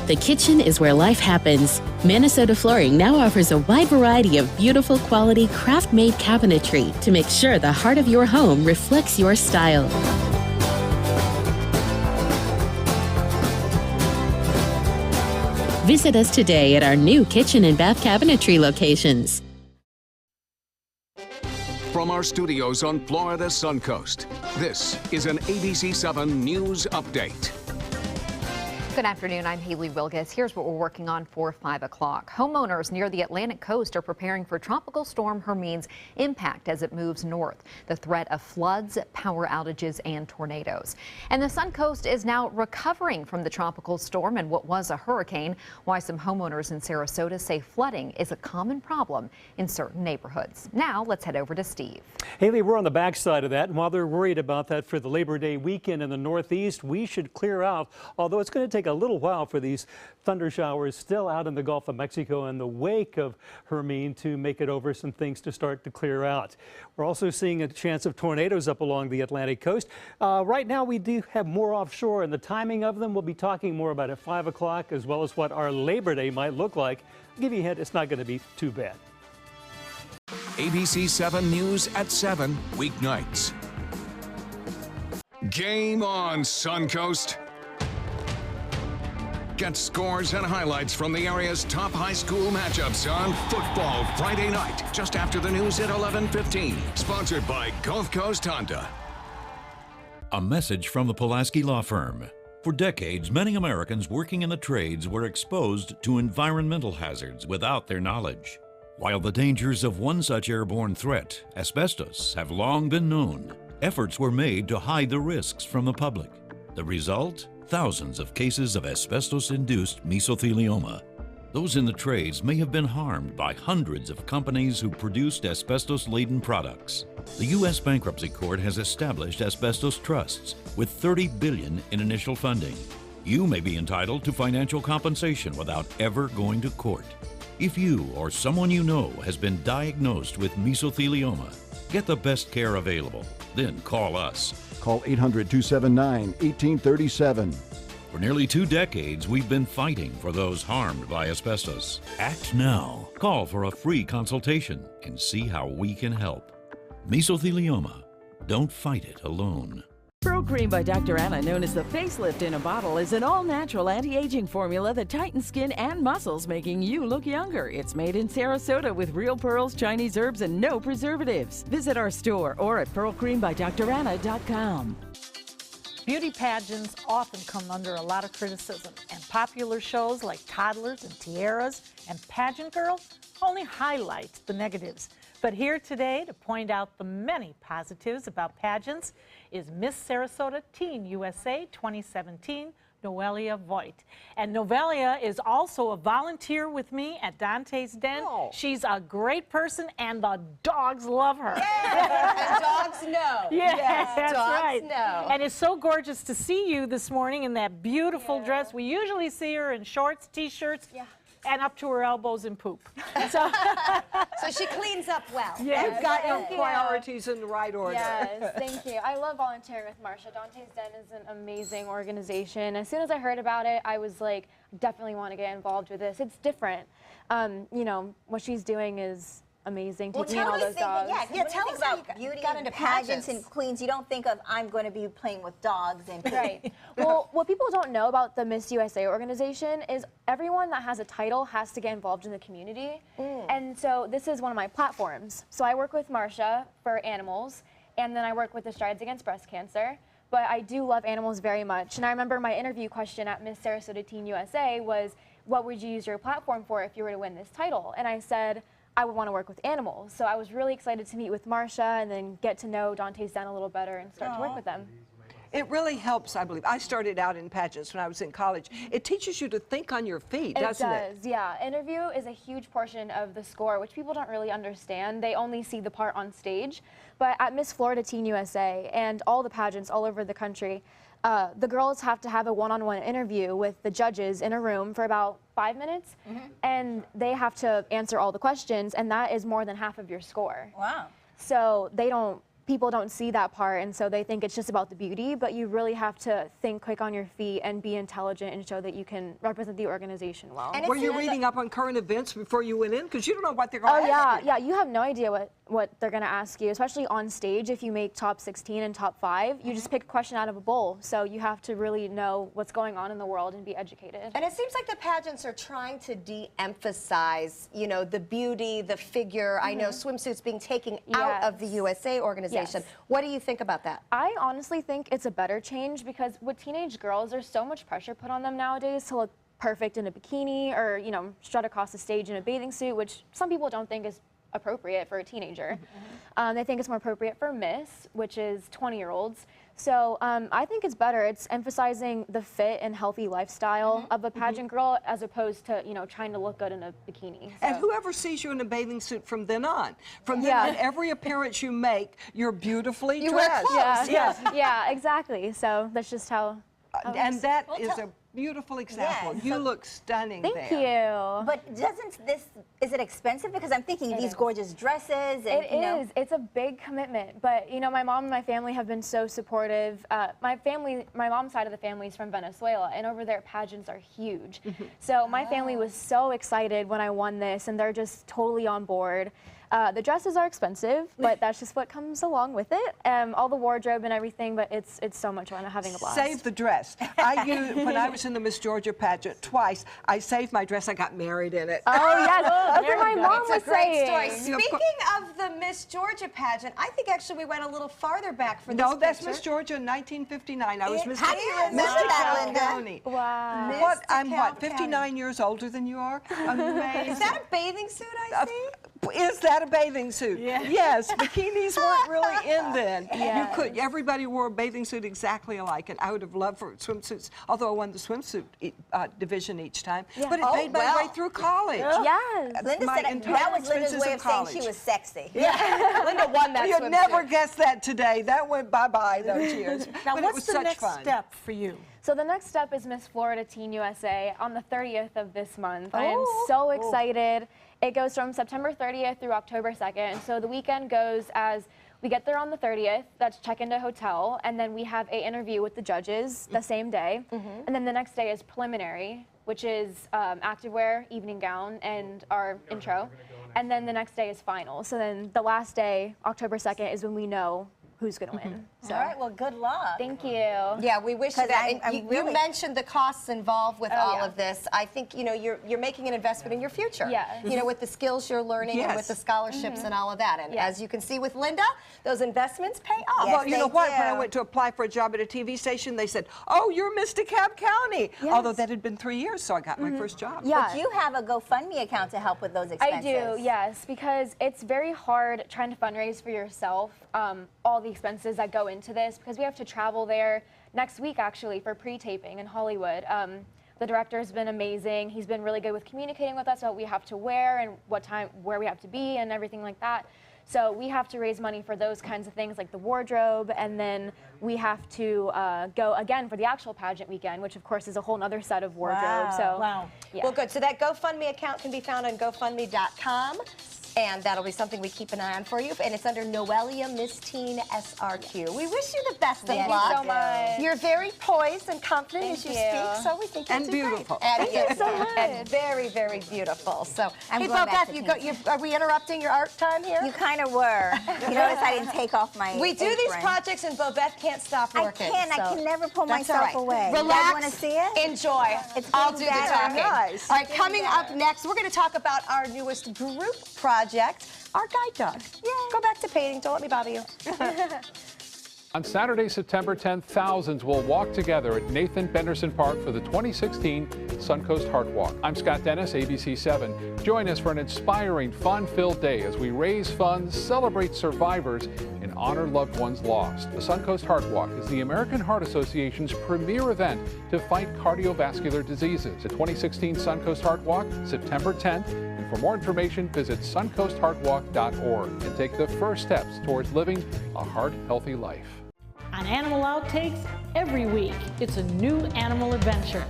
The kitchen is where life happens. Minnesota Flooring now offers a wide variety of beautiful quality craft-made cabinetry to make sure the heart of your home reflects your style. Visit us today at our new kitchen and bath cabinetry locations. From our studios on Florida's Suncoast, this is an ABC7 News Update. Good afternoon, I'm Haley Wilgus. Here's what we're working on for 5 o'clock. Homeowners near the Atlantic coast are preparing for Tropical Storm Hermine's impact as it moves north. The threat of floods, power outages, and tornadoes. And the Suncoast is now recovering from the tropical storm and what was a hurricane. Why some homeowners in Sarasota say flooding is a common problem in certain neighborhoods. Now let's head over to Steve. Haley, we're on the backside of that, and while they're worried about that for the Labor Day weekend in the Northeast, we should clear out, although it's going to take a little while for these thunder showers still out in the Gulf of Mexico in the wake of Hermine to make it over, some things to start to clear out. We're also seeing a chance of tornadoes up along the Atlantic coast. Right now we do have more offshore, and the timing of them we'll be talking more about at 5 o'clock, as well as what our Labor Day might look like. I'll give you a hint, it's not going to be too bad. ABC 7 News at 7 weeknights. Game on, Suncoast. Get scores and highlights from the area's top high school matchups on Football Friday night, just after the news at 11:15. Sponsored by Gulf Coast Honda. A message from the Pulaski Law Firm. For decades, many Americans working in the trades were exposed to environmental hazards without their knowledge. While the dangers of one such airborne threat, asbestos, have long been known, efforts were made to hide the risks from the public. The result? Thousands of cases of asbestos-induced mesothelioma. Those in the trades may have been harmed by hundreds of companies who produced asbestos-laden products. The U.S. Bankruptcy Court has established asbestos trusts with $30 billion in initial funding. You may be entitled to financial compensation without ever going to court. If you or someone you know has been diagnosed with mesothelioma, get the best care available. Then call us. Call 800-279-1837. For nearly 2 decades, we've been fighting for those harmed by asbestos. Act now. Call for a free consultation and see how we can help. Mesothelioma. Don't fight it alone. Pro Cream by Dr. Anna, known as the facelift in a bottle, is an all-natural anti-aging formula that tightens skin and muscles, making you look younger. It's made in Sarasota with real pearls, Chinese herbs, and no preservatives. Visit our store or at pearlcreambydranna.com. Beauty pageants often come under a lot of criticism, and popular shows like Toddlers and Tiaras and Pageant Girls only highlight the negatives. But here today to point out the many positives about pageants is Miss Sarasota Teen USA 2017, Noelia Voigt. And Noelia is also a volunteer with me at Dante's Den. Oh. She's a great person, and the dogs love her. And dogs know. Yes, that's dogs right. know. And it's so gorgeous to see you this morning in that beautiful dress. We usually see her in shorts, T-shirts, and up to her elbows in poop. So she cleans up well. Yes. You've got your priorities in the right order. Yes, thank you. I love volunteering with Marsha. Dante's Den is an amazing organization. As soon as I heard about it, I was like, definitely want to get involved with this. It's different. You know, what she's doing is amazing, taking in all those dogs. Tell us about beauty and pageants in Queens. You don't think of, I'm going to be playing with dogs and Right. Well, what people don't know about the Miss USA organization is everyone that has a title has to get involved in the community. And so this is one of my platforms. So I work with Marsha for animals, and then I work with the Strides Against Breast Cancer. But I do love animals very much. And I remember my interview question at Miss Sarasota Teen USA was, what would you use your platform for if you were to win this title? And I said, I would want to work with animals. So I was really excited to meet with Marsha and then get to know Dante's Den a little better and start to work with them. It really helps, I believe. I started out in pageants when I was in college. It teaches you to think on your feet, doesn't it? It does, yeah. Interview is a huge portion of the score, which people don't really understand. They only see the part on stage. But at Miss Florida Teen USA and all the pageants all over the country, the girls have to have a one-on-one interview with the judges in a room for about 5 minutes, and they have to answer all the questions, and that is more than half of your score. Wow. So people don't see that part, and so they think it's just about the beauty, but you really have to think quick on your feet and be intelligent and show that you can represent the organization well. And were you reading up on current events before you went in? Because you don't know what they're going to ask you. Yeah, you have no idea what they're going to ask you, especially on stage. If you make top 16 and top 5, you just pick a question out of a bowl, so you have to really know what's going on in the world and be educated. And it seems like the pageants are trying to de-emphasize, you know, the beauty, the figure. I know swimsuits being taken out of the USA organization. Yes. What do you think about that? I honestly think it's a better change because with teenage girls, there's so much pressure put on them nowadays to look perfect in a bikini or, you know, strut across the stage in a bathing suit, which some people don't think is appropriate for a teenager. They think it's more appropriate for Miss, which is 20-year-olds. So I think it's better. It's emphasizing the fit and healthy lifestyle of a pageant girl as opposed to, you know, trying to look good in a bikini. So. And whoever sees you in a bathing suit from then on, every appearance you make, you're beautifully dressed. Yeah, exactly. So that's just how. And that is a beautiful example. Yes. You look stunning Thank you. But is it expensive? Because I'm thinking these gorgeous dresses. And, It is. It's a big commitment. But, you know, my mom and my family have been so supportive. My mom's side of the family is from Venezuela, and over there pageants are huge. So my family was so excited when I won this, and they're just totally on board. The dresses are expensive, but that's just what comes along with it. All the wardrobe and everything, but it's so much fun. I'm having a blast. Save the dress. When I was in the Miss Georgia pageant twice, I saved my dress. I got married in it. Oh, yes. That's what my mom was It's a great saying. story. Speaking of the Miss Georgia pageant, I think actually we went a little farther back for this No, that's picture. Miss Georgia in 1959. I was Miss How do you remember that, Linda? Wow. What? I'm what? 59 years older than you are? Amazing. Is that a bathing suit I see? Is that a bathing suit? Yeah. Yes, bikinis weren't really in then. Yes. You could. Everybody wore a bathing suit exactly alike, and I would have loved for swimsuits. Although I won the swimsuit division each time, Yeah. but it Oh, made my way through college. Yes. Linda My said entire that was Linda's expenses way in of saying college. she was sexy. Yeah. Linda won that You'd swimsuit. never guess that today. That went bye-bye those years. Now, But it what's was the such next fun. step for you? So the next step is Miss Florida Teen USA on the 30th of this month. I am so excited. It goes from September 30th through October 2nd. So the weekend goes as we get there on the 30th, that's check into hotel, and then we have an interview with the judges the same day. And then the next day is preliminary, which is activewear, evening gown, and our intro. And then the next day is final. So then the last day, October 2nd, is when we know who's going to win. So, All right, well, good luck. thank you. Yeah, we wish you 'Cause that. I'm And you really- mentioned the costs involved with all yeah. of this. I think you're making an investment in your future. Yes. With the skills you're learning and with Yes. the scholarships and all of that. And as you can see with Linda, those investments pay off. Yes, Well, you know they what? When I do. went to apply for a job at a TV station, they said, "Oh, you're Miss DeKalb County." Yes. Although that had been 3 years, so I got my first job. Yeah. But you have a GoFundMe account to help with those I expenses. do, yes, because it's very hard trying to fundraise for yourself, all the expenses that go into this, because we have to travel there next week, actually, for pre-taping in Hollywood. The director's been amazing. He's been really good with communicating with us about what we have to wear and what time, where we have to be and everything like that. So we have to raise money for those kinds of things like the wardrobe, and then we have to go again for the actual pageant weekend, which of course is a whole other set of wardrobe. Wow. So, Wow. yeah. Well, good. So that GoFundMe account can be found on GoFundMe.com. And that'll be something we keep an eye on for you. And it's under Noelia Miss Teen SRQ. We wish you the best of Thank luck. you so much. You're very poised and confident Thank as you you. speak, so we think you'll And do great. beautiful. And Thank you so much. And very, very beautiful. So, I'm hey, going back Bobette, to are we interrupting your art time here? You kind of were. You notice I didn't take off my We do these apron. projects, and Bobette can't stop working. I so can never pull that's all myself right. away. You guys Relax. want to see it? Enjoy. It's I'll do getting the better. talking. Nice. All right, Getting coming up better. next, we're going to talk about our newest group project, our guide dog. Go back to painting. Don't let me bother you. On Saturday, September 10th, thousands will walk together at Nathan Benderson Park for the 2016 Suncoast Heart Walk. I'm Scott Dennis, ABC 7. Join us for an inspiring, fun-filled day as we raise funds, celebrate survivors, and honor loved ones lost. The Suncoast Heart Walk is the American Heart Association's premier event to fight cardiovascular diseases. The 2016 Suncoast Heart Walk, September 10th. And for more information, visit suncoastheartwalk.org and take the first steps towards living a heart-healthy life. On Animal Outtakes, every week, it's a new animal adventure.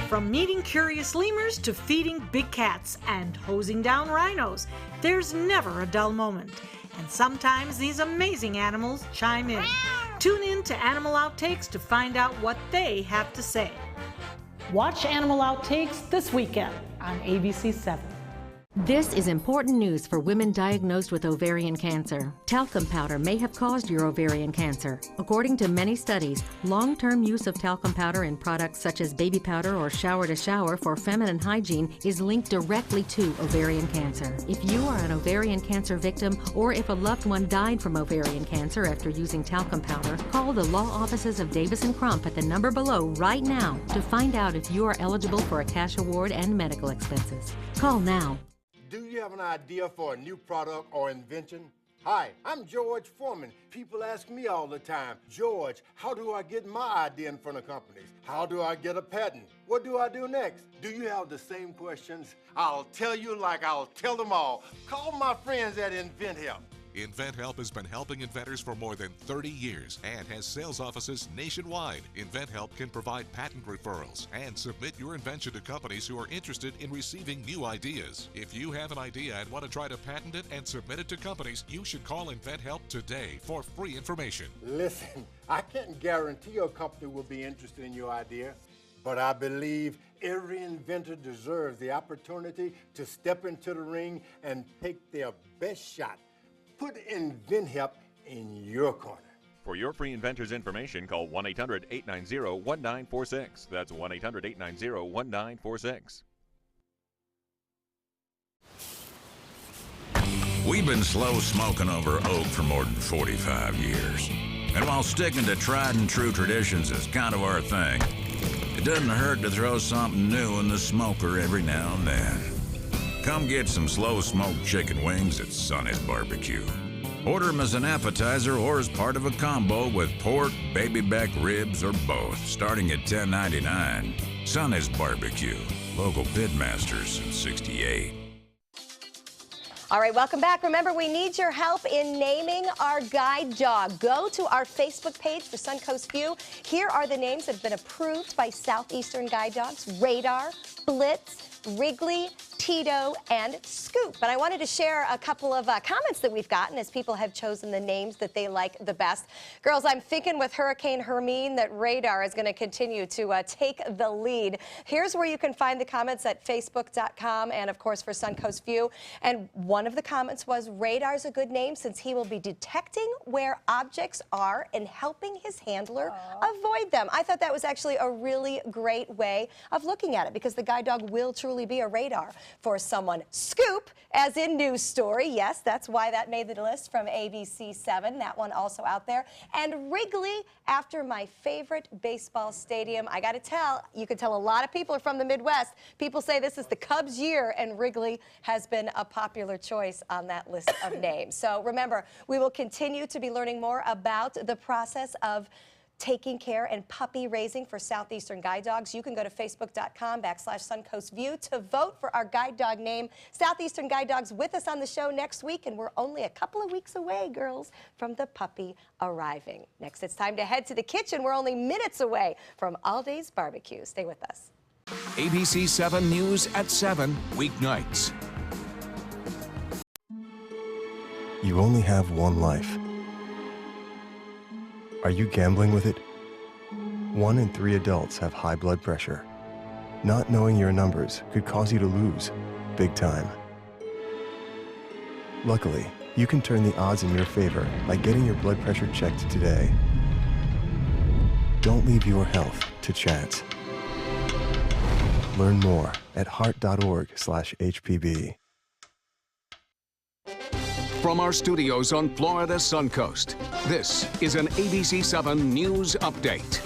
From meeting curious lemurs to feeding big cats and hosing down rhinos, there's never a dull moment. And sometimes these amazing animals chime in. Tune in to Animal Outtakes to find out what they have to say. Watch Animal Outtakes this weekend on ABC 7. This is important news for women diagnosed with ovarian cancer. Talcum powder may have caused your ovarian cancer. According to many studies, long-term use of talcum powder in products such as baby powder or shower-to-shower for feminine hygiene is linked directly to ovarian cancer. If you are an ovarian cancer victim or if a loved one died from ovarian cancer after using talcum powder, call the law offices of Davis & Crump at the number below right now to find out if you are eligible for a cash award and medical expenses. Call now. Do you have an idea for a new product or invention? Hi, I'm George Foreman. People ask me all the time, George, how do I get my idea in front of companies? How do I get a patent? What do I do next? Do you have the same questions? I'll tell you like I'll tell them all. Call my friends at InventHelp. InventHelp has been helping inventors for more than 30 years and has sales offices nationwide. InventHelp can provide patent referrals and submit your invention to companies who are interested in receiving new ideas. If you have an idea and want to try to patent it and submit it to companies, you should call InventHelp today for free information. Listen, I can't guarantee your company will be interested in your idea, But I believe every inventor deserves the opportunity to step into the ring and take their best shot. Put InventHelp in your corner. For your free inventors information, call 1-800-890-1946. That's 1-800-890-1946. We've been slow smoking over oak for more than 45 years. And while sticking to tried and true traditions is kind of our thing, it doesn't hurt to throw something new in the smoker every now and then. Come get some slow smoked chicken wings at Sonny's Barbecue. Order them as an appetizer or as part of a combo with pork, baby back ribs, or both, starting at $10.99. Sonny's Barbecue, local pitmasters since '68. All right, welcome back. Remember, we need your help in naming our guide dog. Go to our Facebook page for Suncoast View. Here are the names that have been approved by Southeastern Guide Dogs: Radar, Blitz, Wrigley, Tito, and Scoop. But I wanted to share a couple of comments that we've gotten as people have chosen the names that they like the best. Girls, I'm thinking with Hurricane Hermine that Radar is going to continue to take the lead. Here's where you can find the comments at facebook.com and, of course, for Suncoast View. And one of the comments was, Radar's a good name since he will be detecting where objects are and helping his handler avoid them. I thought that was actually a really great way of looking at it, because the guide dog will truly be a radar for someone. Scoop, as in news story. Yes, that's why that made the list from ABC7. That one also out there. And Wrigley, after my favorite baseball stadium. I got to tell, you can tell a lot of people are from the Midwest. People say this is the Cubs' year, and Wrigley has been a popular choice on that list of names. So remember, we will continue to be learning more about the process of taking care and puppy raising for Southeastern Guide Dogs. You can go to facebook.com/SuncoastView to vote for our guide dog name. Southeastern Guide Dogs with us on the show next week, and we're only a couple of weeks away, girls, from the puppy arriving. Next, it's time to head to the kitchen. We're only minutes away from All Day's Barbecue. Stay with us. ABC 7 News at 7, weeknights. You only have one life. Are you gambling with it? 1 in 3 adults have high blood pressure. Not knowing your numbers could cause you to lose, big time. Luckily, you can turn the odds in your favor by getting your blood pressure checked today. Don't leave your health to chance. Learn more at heart.org/HPB. From our studios on Florida's Suncoast, this is an ABC 7 News Update.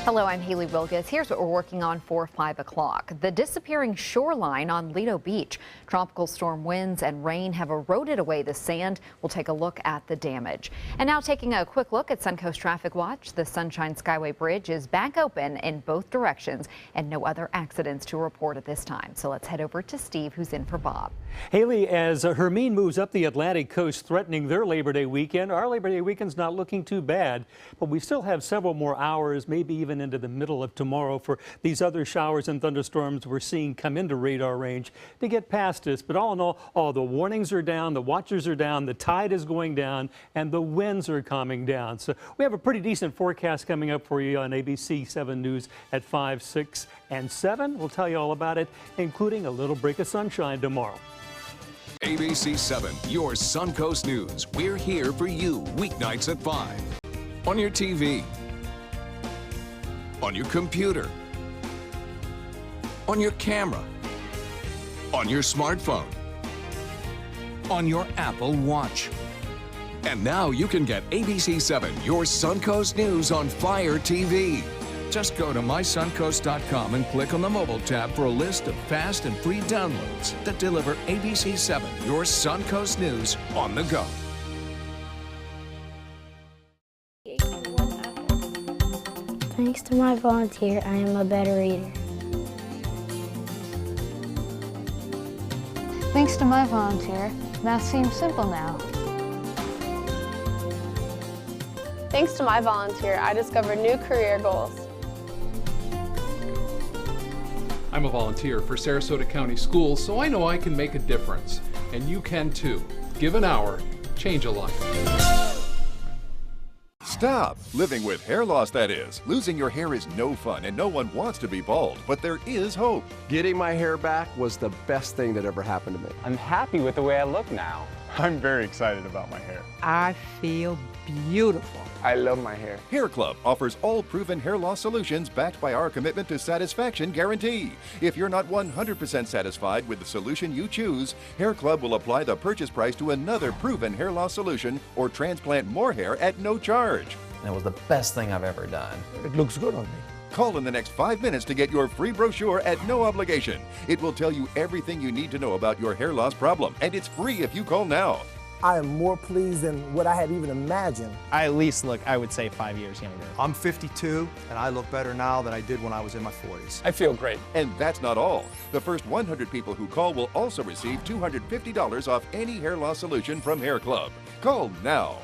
Hello, I'm Haley Wilgus. Here's what we're working on for 5 o'clock. The disappearing shoreline on Lido Beach. Tropical storm winds and rain have eroded away the sand. We'll take a look at the damage. And now taking a quick look at Suncoast Traffic Watch. The Sunshine Skyway Bridge is back open in both directions and no other accidents to report at this time. So let's head over to Steve, who's in for Bob. Haley, as Hermine moves up the Atlantic coast, threatening their Labor Day weekend, our Labor Day weekend's not looking too bad, but we still have several more hours, maybe even into the middle of tomorrow, for these other showers and thunderstorms we're seeing come into radar range to get past us. But all in all, the warnings are down, the watchers are down, the tide is going down, and the winds are calming down. So we have a pretty decent forecast coming up for you on ABC 7 News at 5, 6, and 7. We'll tell you all about it, including a little break of sunshine tomorrow. ABC 7, your Suncoast News. We're here for you weeknights at 5. On your TV. On your computer. On your camera. On your smartphone. On your Apple Watch. And now you can get ABC 7, your Suncoast News on Fire TV. Just go to mysuncoast.com and click on the mobile tab for a list of fast and free downloads that deliver ABC 7, your Suncoast News on the go. Thanks to my volunteer, I am a better reader. Thanks to my volunteer, math seems simple now. Thanks to my volunteer, I discovered new career goals. I'm a volunteer for Sarasota County Schools, so I know I can make a difference. And you can too. Give an hour, change a life. Stop! Living with hair loss, that is. Losing your hair is no fun and no one wants to be bald, but there is hope. Getting my hair back was the best thing that ever happened to me. I'm happy with the way I look now. I'm very excited about my hair. I feel beautiful. I love my hair. Hair Club offers all proven hair loss solutions backed by our commitment to satisfaction guarantee. If you're not 100% satisfied with the solution you choose, Hair Club will apply the purchase price to another proven hair loss solution or transplant more hair at no charge. That was the best thing I've ever done. It looks good on me. Call in the next 5 minutes to get your free brochure at no obligation. It will tell you everything you need to know about your hair loss problem, and it's free if you call now. I am more pleased than what I had even imagined. I at least look, I would say, 5 years younger. I'm 52, and I look better now than I did when I was in my 40s. I feel great. And that's not all. The first 100 people who call will also receive $250 off any hair loss solution from Hair Club. Call now.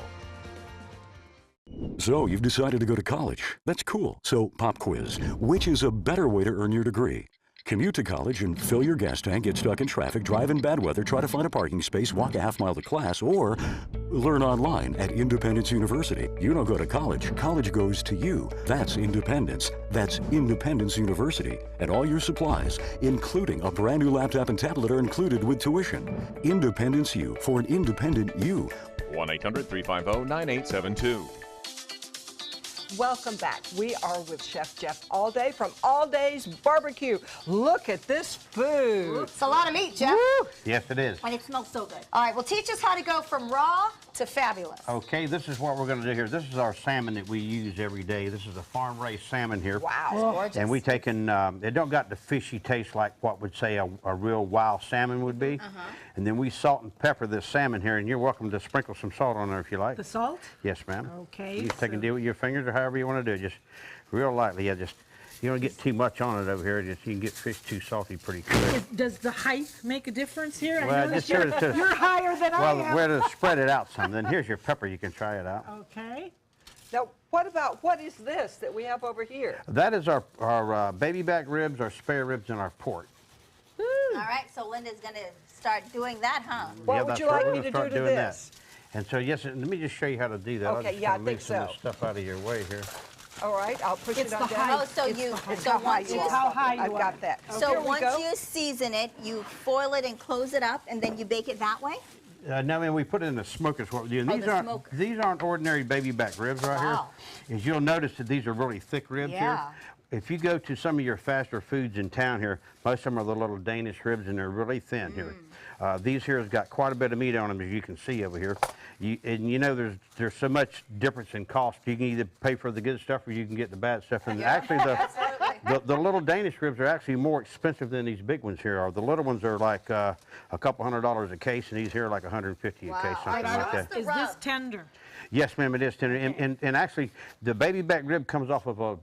So you've decided to go to college. That's cool. So pop quiz. Which is a better way to earn your degree? Commute to college and fill your gas tank, get stuck in traffic, drive in bad weather, try to find a parking space, walk a half-mile to class, or learn online at Independence University. You don't go to college. College goes to you. That's independence. That's Independence University. And all your supplies, including a brand new laptop and tablet, are included with tuition. Independence U for an independent you. 1-800-350-9872. Welcome back. We are with Chef Jeff All Day from All Day's Barbecue. Look at this food. It's a lot of meat, Jeff. Woo. Yes, it is. And it smells so good. All right, well, teach us how to go from raw to fabulous. Okay, this is what we're going to do here. This is our salmon that we use every day. This is a farm-raised salmon here. Wow, it's gorgeous. And we taken, it don't got the fishy taste like what would say a real wild salmon would be. And then we salt and pepper this salmon here, and you're welcome to sprinkle some salt on there if you like. The salt? Yes, ma'am. Okay. You take and deal with your fingers or however you want to do it. Just real lightly. Yeah, just you don't get too much on it over here. Just you can get fish too salty pretty quick. Does the height make a difference here? Well, I noticed you're higher than I am. Well, we're to spread it out some. Then here's your pepper. You can try it out. Okay. Now, what is this that we have over here? That is our baby back ribs, our spare ribs, and our pork. All right, so Linda's going to start doing that, huh? What would you like me to do to this? And so, yes, let me just show you how to do that. Okay, I'll just yeah, I move think some of so. this stuff out of your way here. All right, I'll push it on down. Oh, so you, How high you I've got that. So once you season it, you foil it and close it up, and then you bake it that way? No, I mean, we put it in the smoker is what we do. And these aren't ordinary baby back ribs right here. As you'll notice that these are really thick ribs here. If you go to some of your faster foods in town here, most of them are the little Danish ribs, and they're really thin here. These here has got quite a bit of meat on them, as you can see over here. And you know, there's so much difference in cost. You can either pay for the good stuff or you can get the bad stuff. And actually, the little Danish ribs are actually more expensive than these big ones here are. The little ones are like a couple $100 a case, and these here are like $150 a case, something like that. Is this tender? Yes, ma'am, it is tender. And actually, the baby back rib comes off of a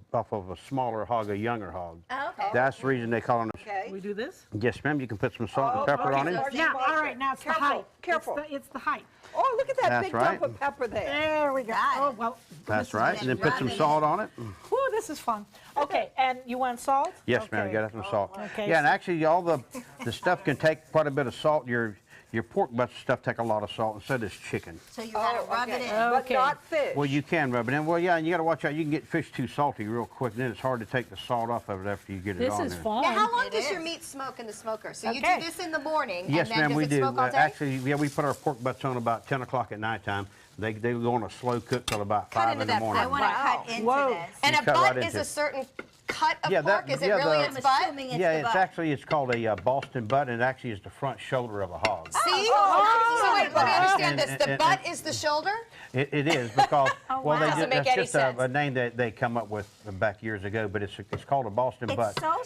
smaller hog, a younger hog. Oh, okay. That's the reason they call it. We do this? Yes, ma'am. You can put some salt and pepper on it. Now, all right, now it's the height. Careful. It's the height. Oh, look at that That's big right. dump of pepper there. There we go. Oh, well. That's right. And then put some salt on it. Whew, this is fun. Okay, and you want salt? Yes, ma'am. You got to have some salt. Okay, Yeah, and actually, all the stuff can take quite a bit of salt. Your pork butts stuff take a lot of salt, and so does chicken. So you got to rub it in. But not fish. Well, you can rub it in. Well, yeah, and you got to watch out. You can get fish too salty real quick, and then it's hard to take the salt off of it after you get it on there. This is fun. Now, how long does your meat smoke in the smoker? So you do this in the morning, Yes, and then ma'am, we does it do. smoke all day? Actually, yeah, we put our pork butts on about 10 o'clock at nighttime. They go on a slow cook till about 5 in the morning. I want to cut into this. And a cut right butt is into a it. certain cut of Yeah, pork? Is it really its butt? It's called a Boston butt, and it actually is the front shoulder of a hog. See? So wait, let me understand this. The butt is the shoulder? It is because well, Doesn't make that's any just sense. a name that they come up with back years ago, but it's called a Boston butt. So